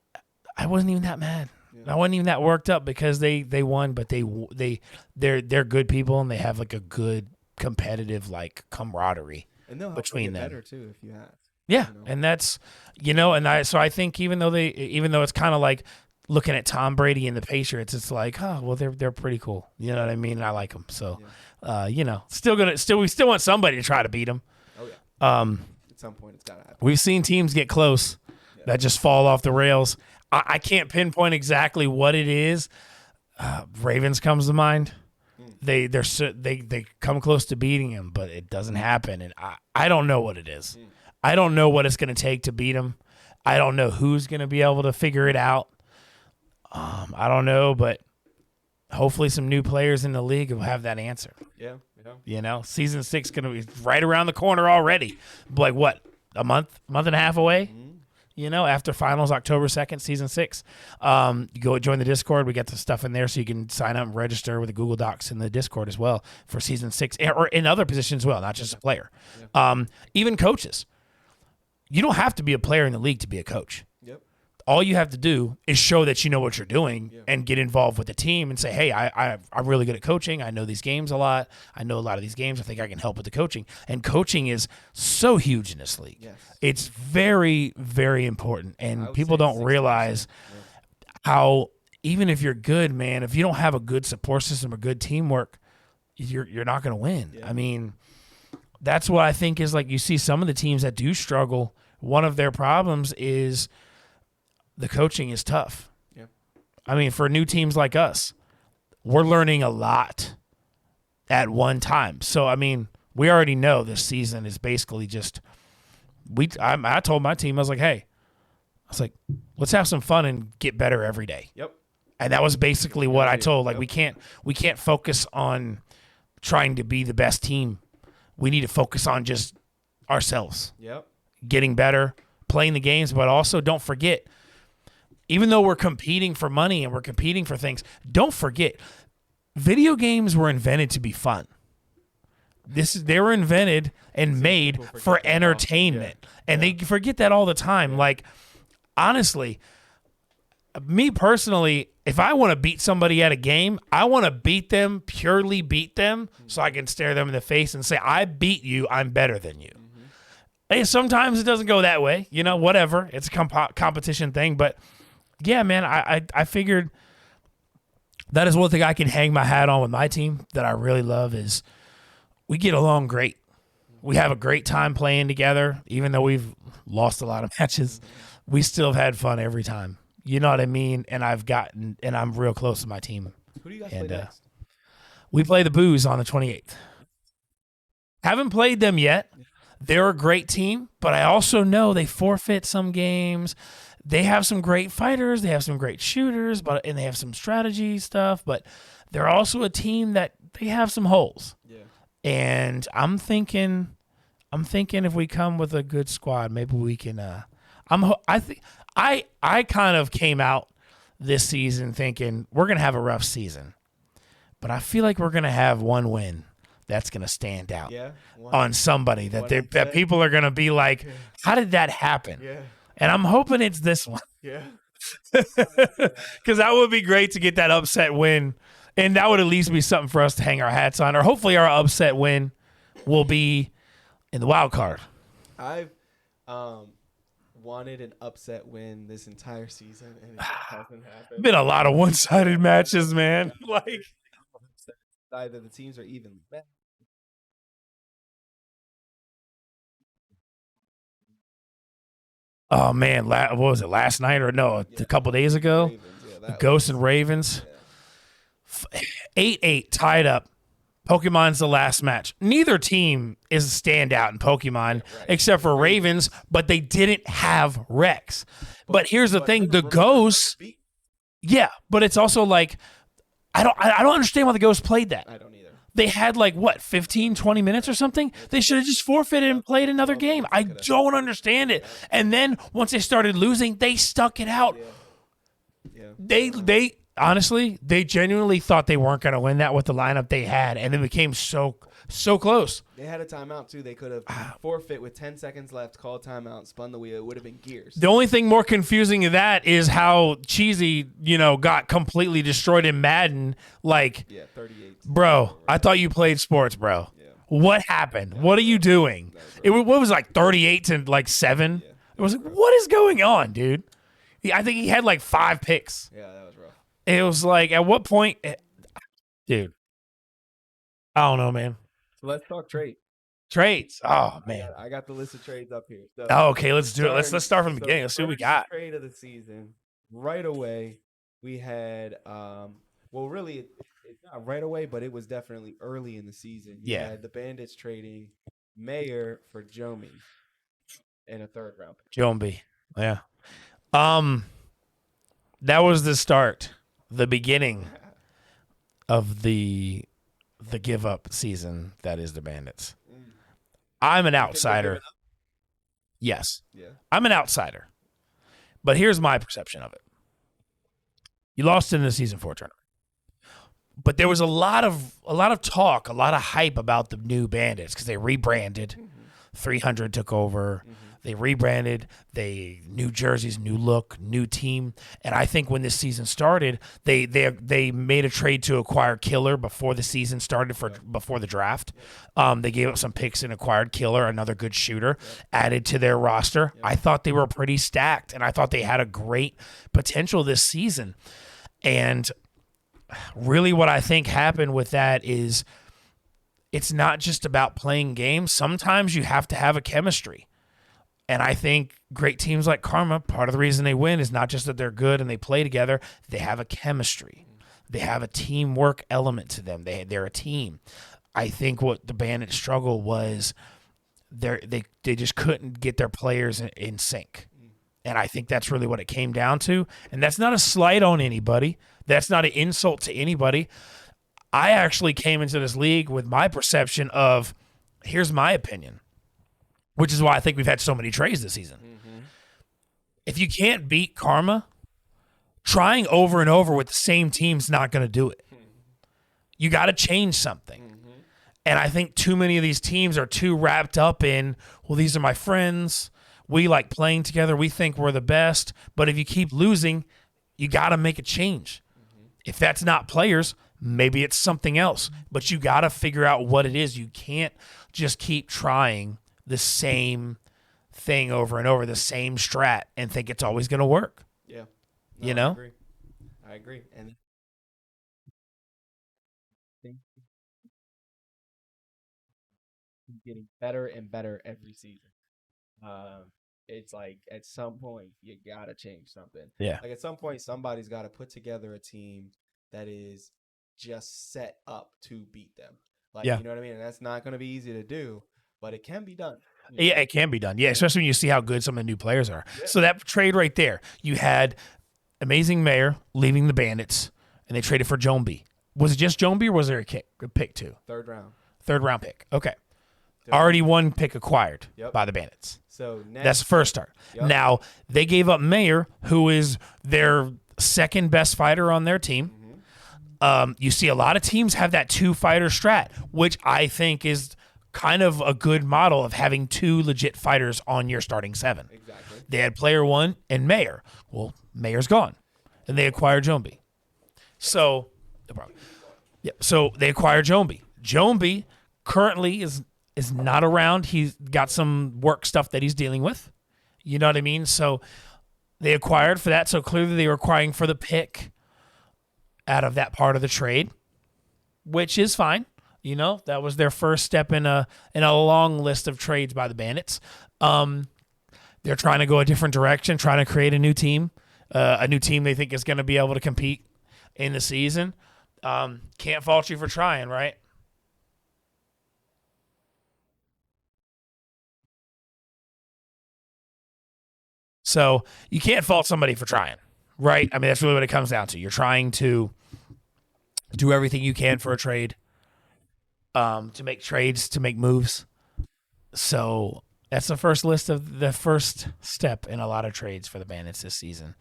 I wasn't even that mad. Yeah. I wasn't even that worked up because they won, but they're good people and they have a good competitive camaraderie and they'll help between them. Better too if you have. Yeah, and that's so I think even though it's kind of like looking at Tom Brady and the Patriots, it's like, oh well, they're pretty cool. You know what I mean? I like them. So, we still want somebody to try to beat them. Oh yeah. At some point, it's gotta happen. We've seen teams get close that just fall off the rails. I can't pinpoint exactly what it is. Ravens comes to mind. They come close to beating him, but it doesn't happen, and I don't know what it is. I don't know what it's going to take to beat him. I don't know who's going to be able to figure it out. I don't know, but hopefully some new players in the league will have that answer. Yeah. Season 6 going to be right around the corner already. Like what, a month and a half away? Mm-hmm. After finals, October 2nd, season 6. You go join the Discord. We got the stuff in there so you can sign up and register with the Google Docs in the Discord as well for season 6 or in other positions as well, not just a player. Yeah. Even coaches. You don't have to be a player in the league to be a coach. Yep. All you have to do is show that you know what you're doing and get involved with the team and say, hey, I'm really good at coaching. I know these games a lot. I know a lot of these games. I think I can help with the coaching. And coaching is so huge in this league. Yes. It's very, very important. And people don't realize how, even if you're good, man, if you don't have a good support system or good teamwork, you're not going to win. Yeah. I mean, that's what I think is you see some of the teams that do struggle. One of their problems is the coaching is tough. Yeah. I mean, for new teams like us, we're learning a lot at one time. So, I mean, we already know this season is basically just I told my team, I was like, hey, let's have some fun and get better every day. Yep. And that was basically what I told. We can't focus on trying to be the best team. We need to focus on just ourselves. Yep. Getting better, playing the games, but also don't forget, even though we're competing for money and we're competing for things, don't forget, video games were invented to be fun. They were invented and made for entertainment. And they forget that all the time. Like, honestly, me personally, if I want to beat somebody at a game, I want to beat them, purely beat them, so I can stare them in the face and say, I beat you, I'm better than you. And sometimes it doesn't go that way, whatever. It's a competition thing. But yeah, man, I figured that is one thing I can hang my hat on with my team that I really love is we get along great. We have a great time playing together, even though we've lost a lot of matches. We still have had fun every time. You know what I mean? And I'm real close to my team. Who do you guys play next? We play the Boos on the 28th. Haven't played them yet. They're a great team, but I also know they forfeit some games. They have some great fighters. They have some great shooters, and they have some strategy stuff, but they're also a team that they have some holes. Yeah. And I'm thinking if we come with a good squad, maybe we can I kind of came out this season thinking we're going to have a rough season. But I feel like we're going to have one win that's going to stand out on somebody that people are going to be like, how did that happen? Yeah. And I'm hoping it's this one. Yeah. Because that would be great to get that upset win. And that would at least be something for us to hang our hats on. Or hopefully our upset win will be in the wild card. I've wanted an upset win this entire season, and it hasn't happened. Been a lot of one-sided matches, man. Like, either the teams are even better. Oh, man. What was it, last night or no, a couple days ago? Ravens, the Ghosts and Ravens. Yeah. 8-8 tied up. Pokemon's the last match. Neither team is a standout in Pokemon except for Ravens, but they didn't have Rex. But here's the thing, the Ghosts, but it's also like, I don't understand why the Ghosts played that. I don't either. They had 15, 20 minutes or something? They should have just forfeited and played another game. I don't understand it. And then once they started losing, they stuck it out. Yeah. They honestly, they genuinely thought they weren't going to win that with the lineup they had, and it became so close. They had a timeout, too. They could have forfeit with 10 seconds left, called timeout, spun the wheel. It would have been gears. The only thing more confusing than that is how Cheesy, got completely destroyed in Madden. 38. Bro, I thought you played sports, bro. Yeah. What happened? What are you doing? What was 38 to 7? Yeah. It was what is going on, dude? I think he had 5 picks. Yeah, that was rough. It was at what point, dude? I don't know, man. So let's talk trade. Trades. Oh man, I got the list of trades up here. So okay, let's do it. Let's start from the beginning. Let's see what we got. Trade of the season. Right away, we had. Really, it's not right away, but it was definitely early in the season. You had the Bandits trading Mayer for Jomi and a third round pick. Jomi, yeah. That was the start, the beginning of the give up season that is the Bandits. I'm an outsider. Yes. Yeah. I'm an outsider. But here's my perception of it. You lost in the season 4 tournament. But there was a lot of talk, a lot of hype about the new Bandits because they rebranded. 300 took over. They rebranded. New jerseys, new look, new team. And I think when this season started, they made a trade to acquire Killer before the season started before the draft. They gave up some picks and acquired Killer, another good shooter, added to their roster. I thought they were pretty stacked, and I thought they had a great potential this season. And really what I think happened with that is it's not just about playing games. Sometimes you have to have a chemistry. And I think great teams like Karma, part of the reason they win is not just that they're good and they play together. They have a chemistry. They have a teamwork element to them. They're a team. I think what the Bandits struggle was they just couldn't get their players in sync. And I think that's really what it came down to. And that's not a slight on anybody. That's not an insult to anybody. I actually came into this league with my perception of, here's my opinion, which is why I think we've had so many trades this season. If you can't beat Karma, trying over and over with the same team's not going to do it. You got to change something. And I think too many of these teams are too wrapped up in, well, these are my friends. We like playing together. We think we're the best. But if you keep losing, you got to make a change. If that's not players, maybe it's something else. But you got to figure out what it is. You can't just keep trying the same thing over and over, the same strat, and think it's always going to work. Yeah. No, You know? I agree. And getting better and better every season. It's like at some point you gotta change something. Yeah. Like at some point somebody's got to put together a team that is just set up to beat them. Like Yeah. you know what I mean? And that's not going to be easy to do, but it can be done. Yeah, it can be done. Yeah, especially when you see how good some of the new players are. Yeah. So that trade right there, you had Amazing Mayor leaving the Bandits, and they traded for Jonesby. Was it just Jonesby, or was there a pick too? Third round pick. Okay. Already one pick acquired by the Bandits. So next, that's the first start. Yep. Now, they gave up Mayor, who is their second best fighter on their team. You see a lot of teams have that 2-fighter strat, which I think is kind of a good model of having 2 legit fighters on your starting 7. Exactly. They had player 1 and Mayor. Well, Mayor's gone, and they acquired Jonesby. So, so they acquired Jonesby. Jonesby currently is not around. He's got some work stuff that he's dealing with. You know what I mean? So they acquired for that. So clearly they were acquiring for the pick out of that part of the trade, which is fine. You know, that was their first step in a long list of trades by the Bandits. They're trying to go a different direction, trying to create a new team they think is going to be able to compete in the season. Can't fault you for trying, right? So you can't fault somebody for trying, right? I mean, that's really what it comes down to. You're trying to do everything you can for a trade, to make trades, to make moves. So that's the first step in a lot of trades for the Bandits this season.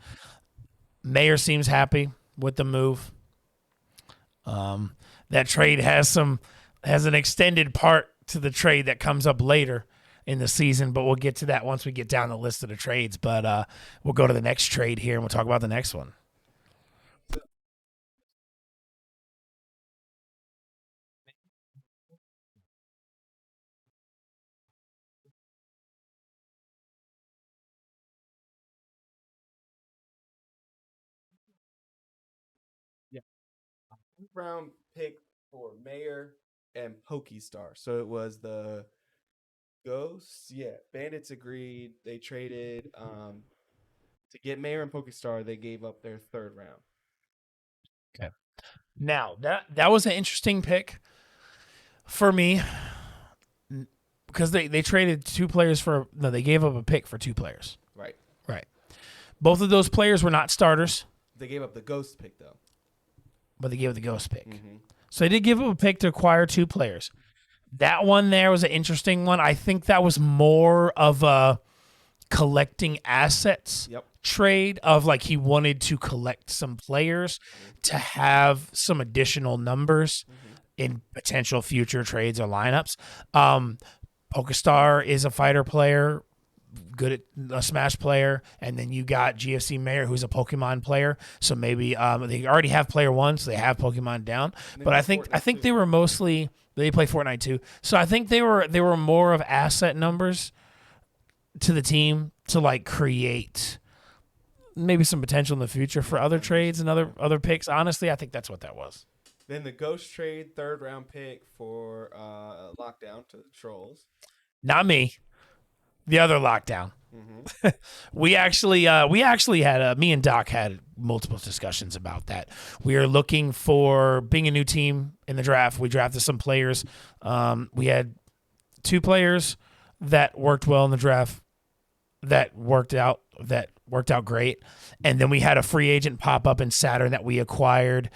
Mayor seems happy with the move. That trade has an extended part to the trade that comes up later in the season, but we'll get to that once we get down the list of the trades. But we'll go to the next trade here, and we'll talk about the next one. Yeah. 5th-round pick for Mayor and Pokestar. So it was the Ghosts. Yeah, Bandits agreed. They traded to get Mayor and Pokestar. They gave up their 3rd round. Okay. Now that was an interesting pick for me because they traded 2 players they gave up a pick for 2 players. Right. Both of those players were not starters. They gave up the Ghost pick though. But they gave up the Ghost pick. So they did give up a pick to acquire 2 players. That one there was an interesting one. I think that was more of a collecting assets trade of like he wanted to collect some players to have some additional numbers in potential future trades or lineups. Pokestar is a fighter player, good at a Smash player, and then you got GFC Mayor, who's a Pokemon player. So maybe they already have player 1, so they have Pokemon down. But I think they were mostly they play Fortnite too. So I think they were more of asset numbers to the team to like create maybe some potential in the future for other trades and other picks. Honestly, I think that's what that was. Then the Ghost trade, 3rd-round pick for Lockdown to the Trolls. Not me. The other Lockdown. We actually had me and Doc had multiple discussions about that. We are looking for being a new team in the draft. We drafted some players. We had 2 players that worked well in the draft that worked out great. And then we had a free agent pop up in Saturn that we acquired.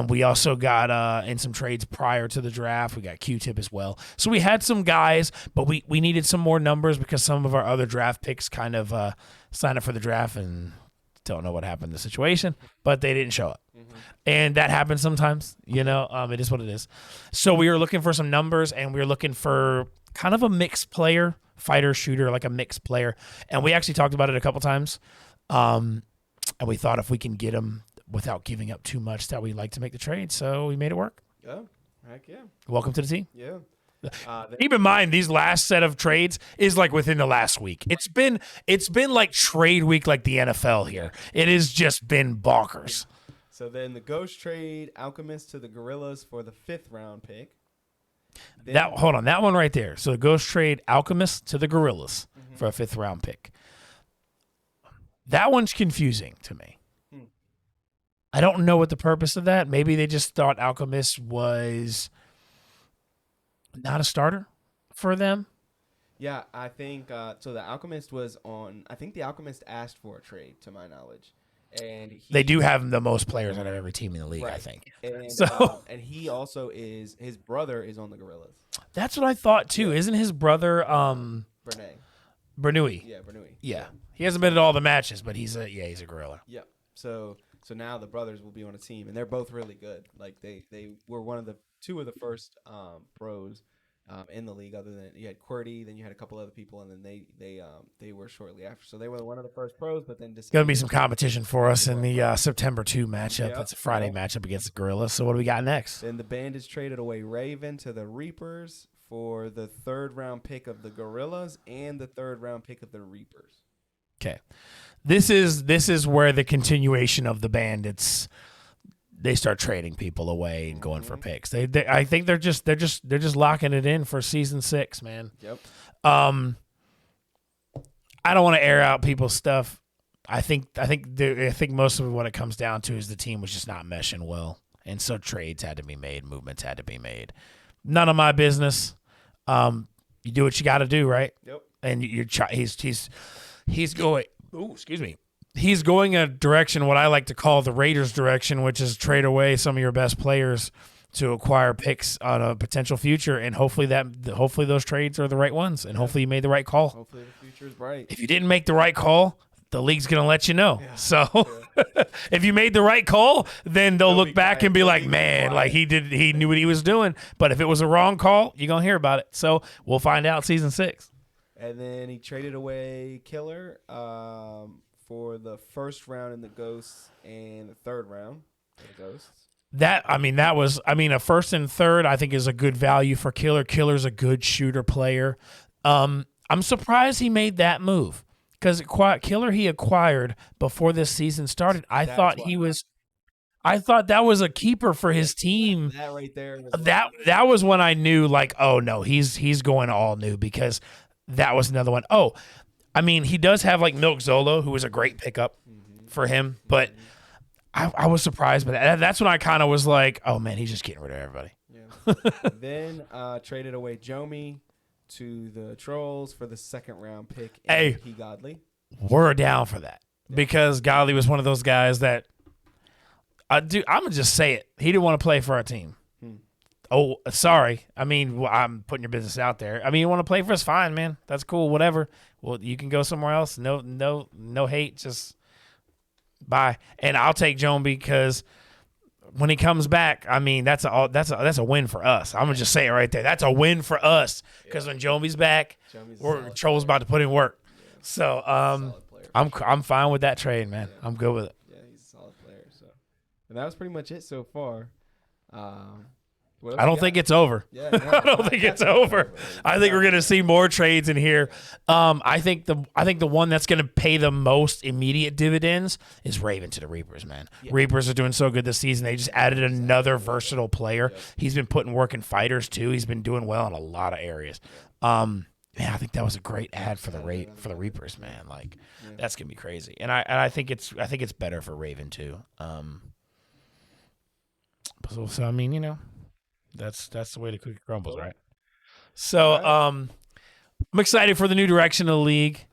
We also got in some trades prior to the draft. We got Q-Tip as well. So we had some guys, but we needed some more numbers because some of our other draft picks kind of signed up for the draft and Don't know what happened in the situation, but they didn't show up. Mm-hmm. And that happens sometimes, you know, it is what it is. So we were looking for some numbers, and we were looking for kind of a mixed player, fighter, shooter, like a mixed player. And we actually talked about it a couple times. And we thought if we can get him without giving up too much, that we'd like to make the trade. So we made it work. Oh, heck yeah. Welcome to the team. Yeah. Keep in mind, these last set of trades is like within the last week. It's been like trade week, like the NFL here. It has just been bonkers. So then the Ghost trade Alchemist to the Gorillas for the 5th round pick. Then, Hold on, that one right there. So the Ghost trade Alchemist to the Gorillas for a 5th round pick. That one's confusing to me. I don't know what the purpose of that. Maybe they just thought Alchemist was not a starter for them. Yeah, I think so. The Alchemist was on. I think the Alchemist asked for a trade, to my knowledge, and They do have the most players out of every team in the league, Right. I think. And, So- and he also is. His brother is on the Gorillas. That's what I thought too. Isn't his brother Brene. Bernoulli? Yeah, Bernoulli. Yeah. He hasn't been at all the matches, but he's a gorilla. Yep. So now the brothers will be on a team, and they're both really good. Like they were two of the first pros in the league. Other than you had QWERTY, then you had a couple other people, and then they were shortly after. So they were one of the first pros, but then Gonna be some competition for us in the September 2 matchup. Yep. That's a Friday matchup against the Gorillas. So what do we got next? Then the Bandits traded away Raven to the Reapers for the 3rd round pick of the Gorillas and the 3rd round pick of the Reapers. Okay. This is where the continuation of the Bandits, they start trading people away and going for picks. I think they're just locking it in for season 6, man. Yep. I don't want to air out people's stuff. I think most of what it comes down to is the team was just not meshing well, and so trades had to be made, movements had to be made. None of my business. You do what you got to do, right? Yep. And he's going. Oh, excuse me. He's going a direction, what I like to call the Raiders direction, which is trade away some of your best players to acquire picks on a potential future, and hopefully those trades are the right ones, and hopefully you made the right call. Hopefully the future is bright. If you didn't make the right call, the league's going to let you know. Yeah. So if you made the right call, then they'll look be back quiet. and be They'll like, be man, quiet. like he knew what he was doing. But if it was a wrong call, you're going to hear about it. So we'll find out season 6. And then he traded away Killer for the 1st round in the Ghosts and the 3rd round for the Ghosts. That was a 1st and 3rd, I think, is a good value for Killer. Killer's a good shooter player. I'm surprised he made that move because Killer he acquired before this season started. I thought that was a keeper for his team. That right there. That was when I knew, like, oh no, he's going all new, because that was another one. Oh, I mean, he does have like Milk Zolo, who was a great pickup for him, but I was surprised by that. That's when I kind of was like, oh man, he's just getting rid of everybody. Yeah. Then traded away Jomi to the Trolls for the 2nd round pick. Hey. He Godly. We're down for that because Godley was one of those guys that, I'm gonna just say it. He didn't want to play for our team. Oh, sorry. I mean, I'm putting your business out there. I mean, you want to play for us? Fine, man. That's cool. Whatever. Well, you can go somewhere else. No hate. Just bye. And I'll take Joan because when he comes back, I mean, that's a win for us. I'm gonna just say it right there. That's a win for us because when Jomi's back, Troll's about to put in work. Yeah. So Solid player. I'm fine with that trade, man. Yeah. I'm good with it. Yeah, he's a solid player. So, and that was pretty much it so far. What else I don't you think got? it's over. Yeah, I don't think it's over. I think we're gonna see more trades in here. I think the one that's gonna pay the most immediate dividends is Raven to the Reapers, man. Yeah. Reapers are doing so good this season. They just added another versatile player. Yep. He's been putting work in fighters too. He's been doing well in a lot of areas. Man, I think that was a great ad for the Reapers, man. Like that's gonna be crazy. And I think it's better for Raven too. So I mean, you know. That's the way the cookie crumbles, right? So I'm excited for the new direction of the league.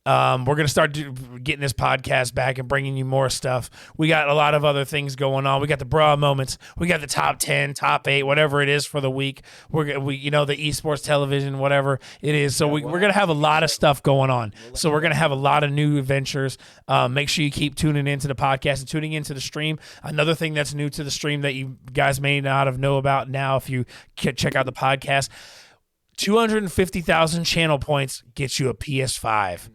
We're going to start getting this podcast back and bringing you more stuff. We got a lot of other things going on. We got the bra moments. We got the top 10, top 8, whatever it is for the week. We the esports television, whatever it is. So we're going to have a lot of stuff going on. So we're going to have a lot of new adventures. Make sure you keep tuning into the podcast and tuning into the stream. Another thing that's new to the stream that you guys may not have know about now, if you check out the podcast, 250,000 channel points gets you a PS5.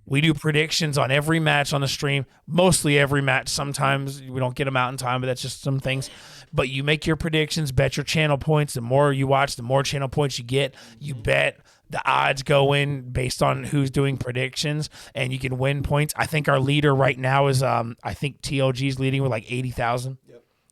We do predictions on every match on the stream, mostly every match. Sometimes we don't get them out in time, but that's just some things. But you make your predictions, bet your channel points. The more you watch, the more channel points you get. You bet. The odds go in based on who's doing predictions, and you can win points. I think our leader right now is, I think TLG's leading with like 80,000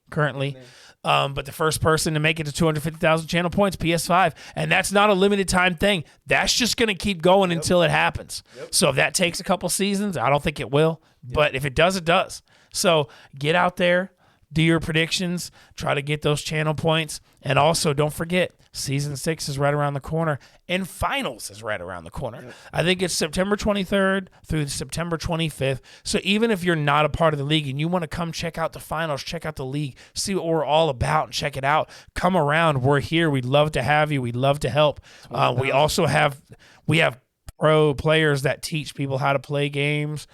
currently. But the first person to make it to 250,000 channel points, PS5. And that's not a limited time thing. That's just going to keep going until it happens. So if that takes a couple seasons, I don't think it will. But if it does, it does. So get out there, do your predictions, try to get those channel points. And also, don't forget, Season 6 is right around the corner, and Finals is right around the corner. I think it's September 23rd through September 25th. So even if you're not a part of the league and you want to come check out the Finals, check out the league, see what we're all about, and check it out, come around. We're here. We'd love to have you. We'd love to help. We also have pro players that teach people how to play games,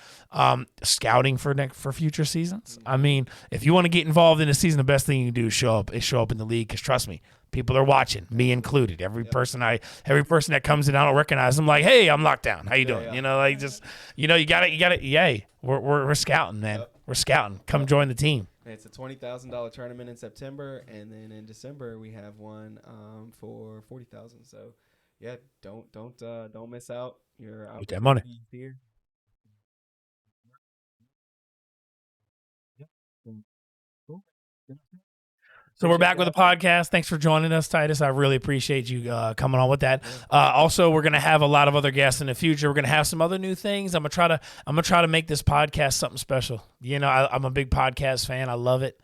scouting for future seasons. I mean, if you want to get involved in a season, the best thing you can do is show up in the league, because trust me, people are watching, me included. Every person that comes in, I don't recognize them. Like, hey, I'm Lockdown. How you doing? You know, like just, you got it. Yay, we're scouting, man. We're scouting. Come join the team. It's a $20,000 tournament in September, and then in December we have one for $40,000. So. Yeah, don't miss out. You're out with that money. Here. So we're back with the podcast. Thanks for joining us, Titus. I really appreciate you coming on with that. Also, we're gonna have a lot of other guests in the future. We're gonna have some other new things. I'm gonna try to make this podcast something special. I'm a big podcast fan. I love it.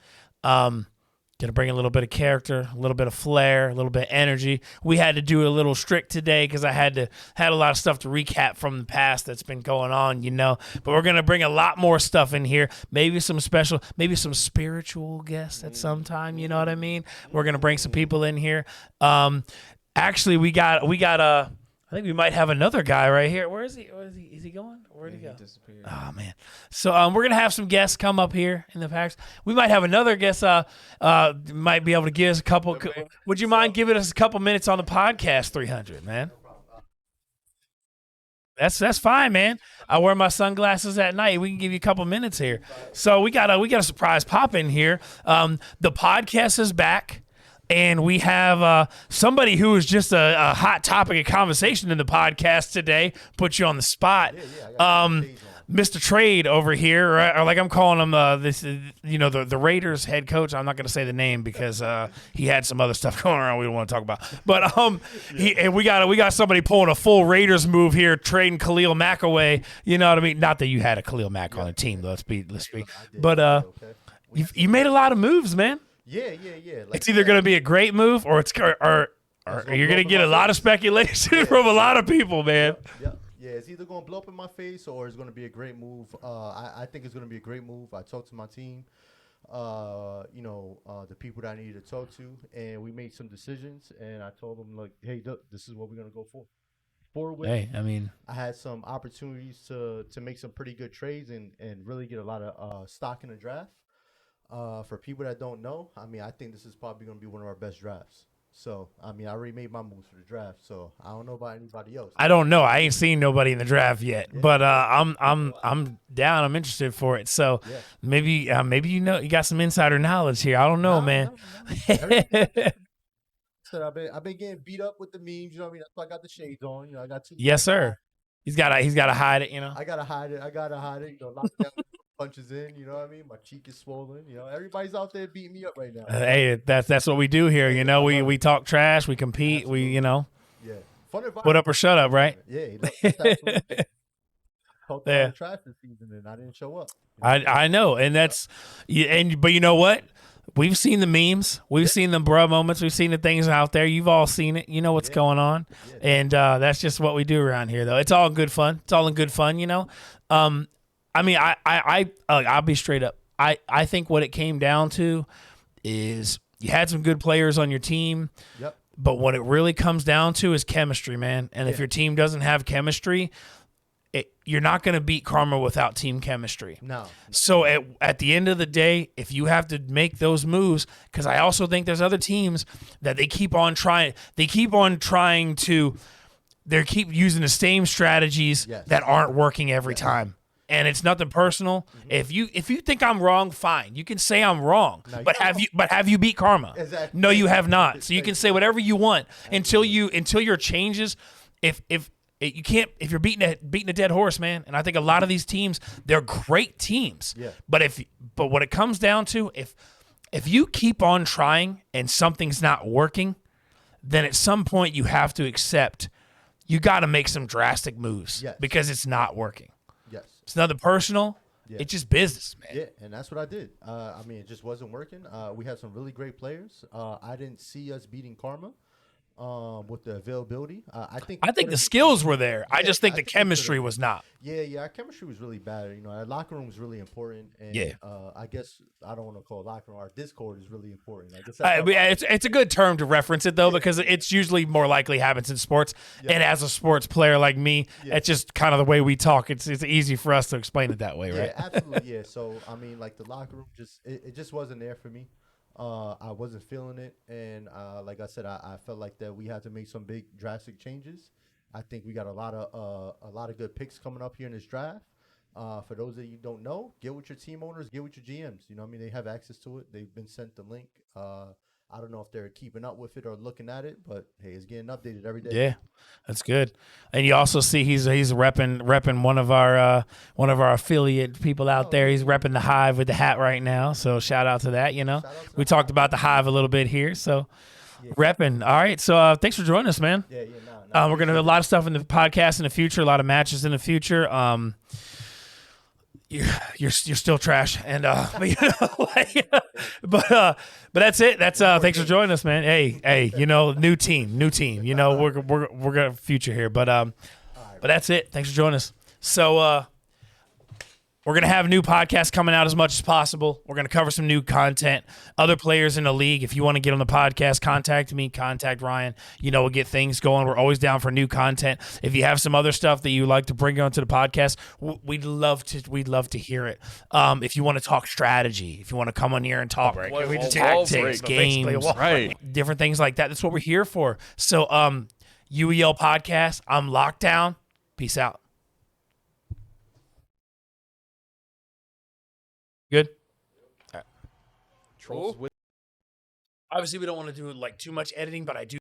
Gonna bring a little bit of character, a little bit of flair, a little bit of energy. We had to do a little strict today because I had a lot of stuff to recap from the past that's been going on, But we're gonna bring a lot more stuff in here. Maybe some spiritual guests at some time. You know what I mean? We're gonna bring some people in here. Actually, we got I think we might have another guy right here. Where is he? Is he going? Where'd he go? He disappeared. Oh, man. So we're going to have some guests come up here in the packs. We might have another guest might be able to give us a couple. Would you mind giving us a couple minutes on the podcast 300, man? That's fine, man. I wear my sunglasses at night. We can give you a couple minutes here. So we got a surprise pop in here. The podcast is back. And we have somebody who is just a hot topic of conversation in the podcast today. Put you on the spot. Mr. Trade over here, right? Or like I'm calling him the Raiders head coach. I'm not going to say the name because he had some other stuff going on we don't want to talk about. But and we got somebody pulling a full Raiders move here, trading Khalil Mack away. You know what I mean? Not that you had a Khalil Mack on the team, let's be. But you made a lot of moves, man. Yeah. Like, it's either going to be a great move or you're going to get a lot of speculation from a lot of people, man. Yeah, it's either going to blow up in my face or it's going to be a great move. I think it's going to be a great move. I talked to my team, the people that I needed to talk to, and we made some decisions. And I told them, like, hey, look, this is what we're going to go for. Hey, I mean, I had some opportunities to make some pretty good trades and really get a lot of stock in the draft. For people that don't know, I mean, I think this is probably going to be one of our best drafts. So, I mean, I already made my moves for the draft, so I don't know about anybody else. I don't know. I ain't seen nobody in the draft yet, but I'm down. I'm interested for it. So maybe you got some insider knowledge here. I don't know, man. So I've been getting beat up with the memes. You know what I mean? That's why I got the shades on. I got two. Yes, sir. He's got to hide it. I gotta hide it. Lock down. Punches in, you know what I mean? My cheek is swollen. Everybody's out there beating me up right now. Hey, that's what we do here. We talk trash, we compete, Absolutely. Yeah. Fun environment. Put up or shut up, right? Yeah. Talked about the trash this season, and I didn't show up. I know, and but you know what? We've seen the memes. We've seen the bruh moments. We've seen the things out there. You've all seen it. You know what's going on. And that's just what we do around here, though. It's all good fun. It's all in good fun, you know. I mean, I'll be straight up. I think what it came down to is you had some good players on your team. Yep. But what it really comes down to is chemistry, man. And if your team doesn't have chemistry, you're not going to beat Karma without team chemistry. No. So at the end of the day, if you have to make those moves, because I also think there's other teams that they keep on trying. They keep using the same strategies that aren't working every time. And it's nothing personal. Mm-hmm. If you think I'm wrong, fine. You can say I'm wrong. No, but have you beat Karma? Exactly. No, you have not. So you can say whatever you want until your changes. If you can't, if you're beating a dead horse, man. And I think a lot of these teams, they're great teams. Yeah. But what it comes down to, if you keep on trying and something's not working, then at some point you have to accept you got to make some drastic moves because it's not working. Yes. It's nothing personal. Yeah. It's just business, man. Yeah, and that's what I did. I mean, it just wasn't working. We had some really great players. I didn't see us beating Karma. With the availability, I think the skills were there. I just think the chemistry was not. Yeah, our chemistry was really bad. You know, our locker room was really important, and I guess I don't want to call it locker room. Our Discord is really important. I guess it's a good term to reference it though, because it's usually more likely happens in sports. And as a sports player like me, it's just kind of the way we talk. It's easy for us to explain it that way, right? Yeah, absolutely. Yeah. So I mean, like the locker room it just wasn't there for me. I wasn't feeling it, and like I said, I felt like that we had to make some big drastic changes. I think we got a lot of good picks coming up here in this draft. For those of you who don't know, get with your team owners, get with your GMs. You know what I mean? They have access to it. They've been sent the link. I don't know if they're keeping up with it or looking at it, but hey, it's getting updated every day. Yeah, that's good. And you also see he's repping one of our affiliate people out there. He's repping the Hive with the hat right now. So shout out to that. You know, we talked about the Hive a little bit here. So repping. All right. So thanks for joining us, man. Yeah. We're gonna have a lot of stuff in the podcast in the future. A lot of matches in the future. You're still trash, and but that's it. That's thanks for joining us, man. Hey, you know, new team. You know, we're gonna future here, but that's it. Thanks for joining us. So we're going to have new podcasts coming out as much as possible. We're going to cover some new content. Other players in the league, if you want to get on the podcast, contact me, contact Ryan. You know, we'll get things going. We're always down for new content. If you have some other stuff that you'd like to bring onto the podcast, we'd love to hear it. If you want to talk strategy, if you want to come on here and talk tactics, games, different things like that, that's what we're here for. So, UEL podcast, I'm locked down. Peace out. Good. All right. Obviously, we don't want to do like too much editing, but I do.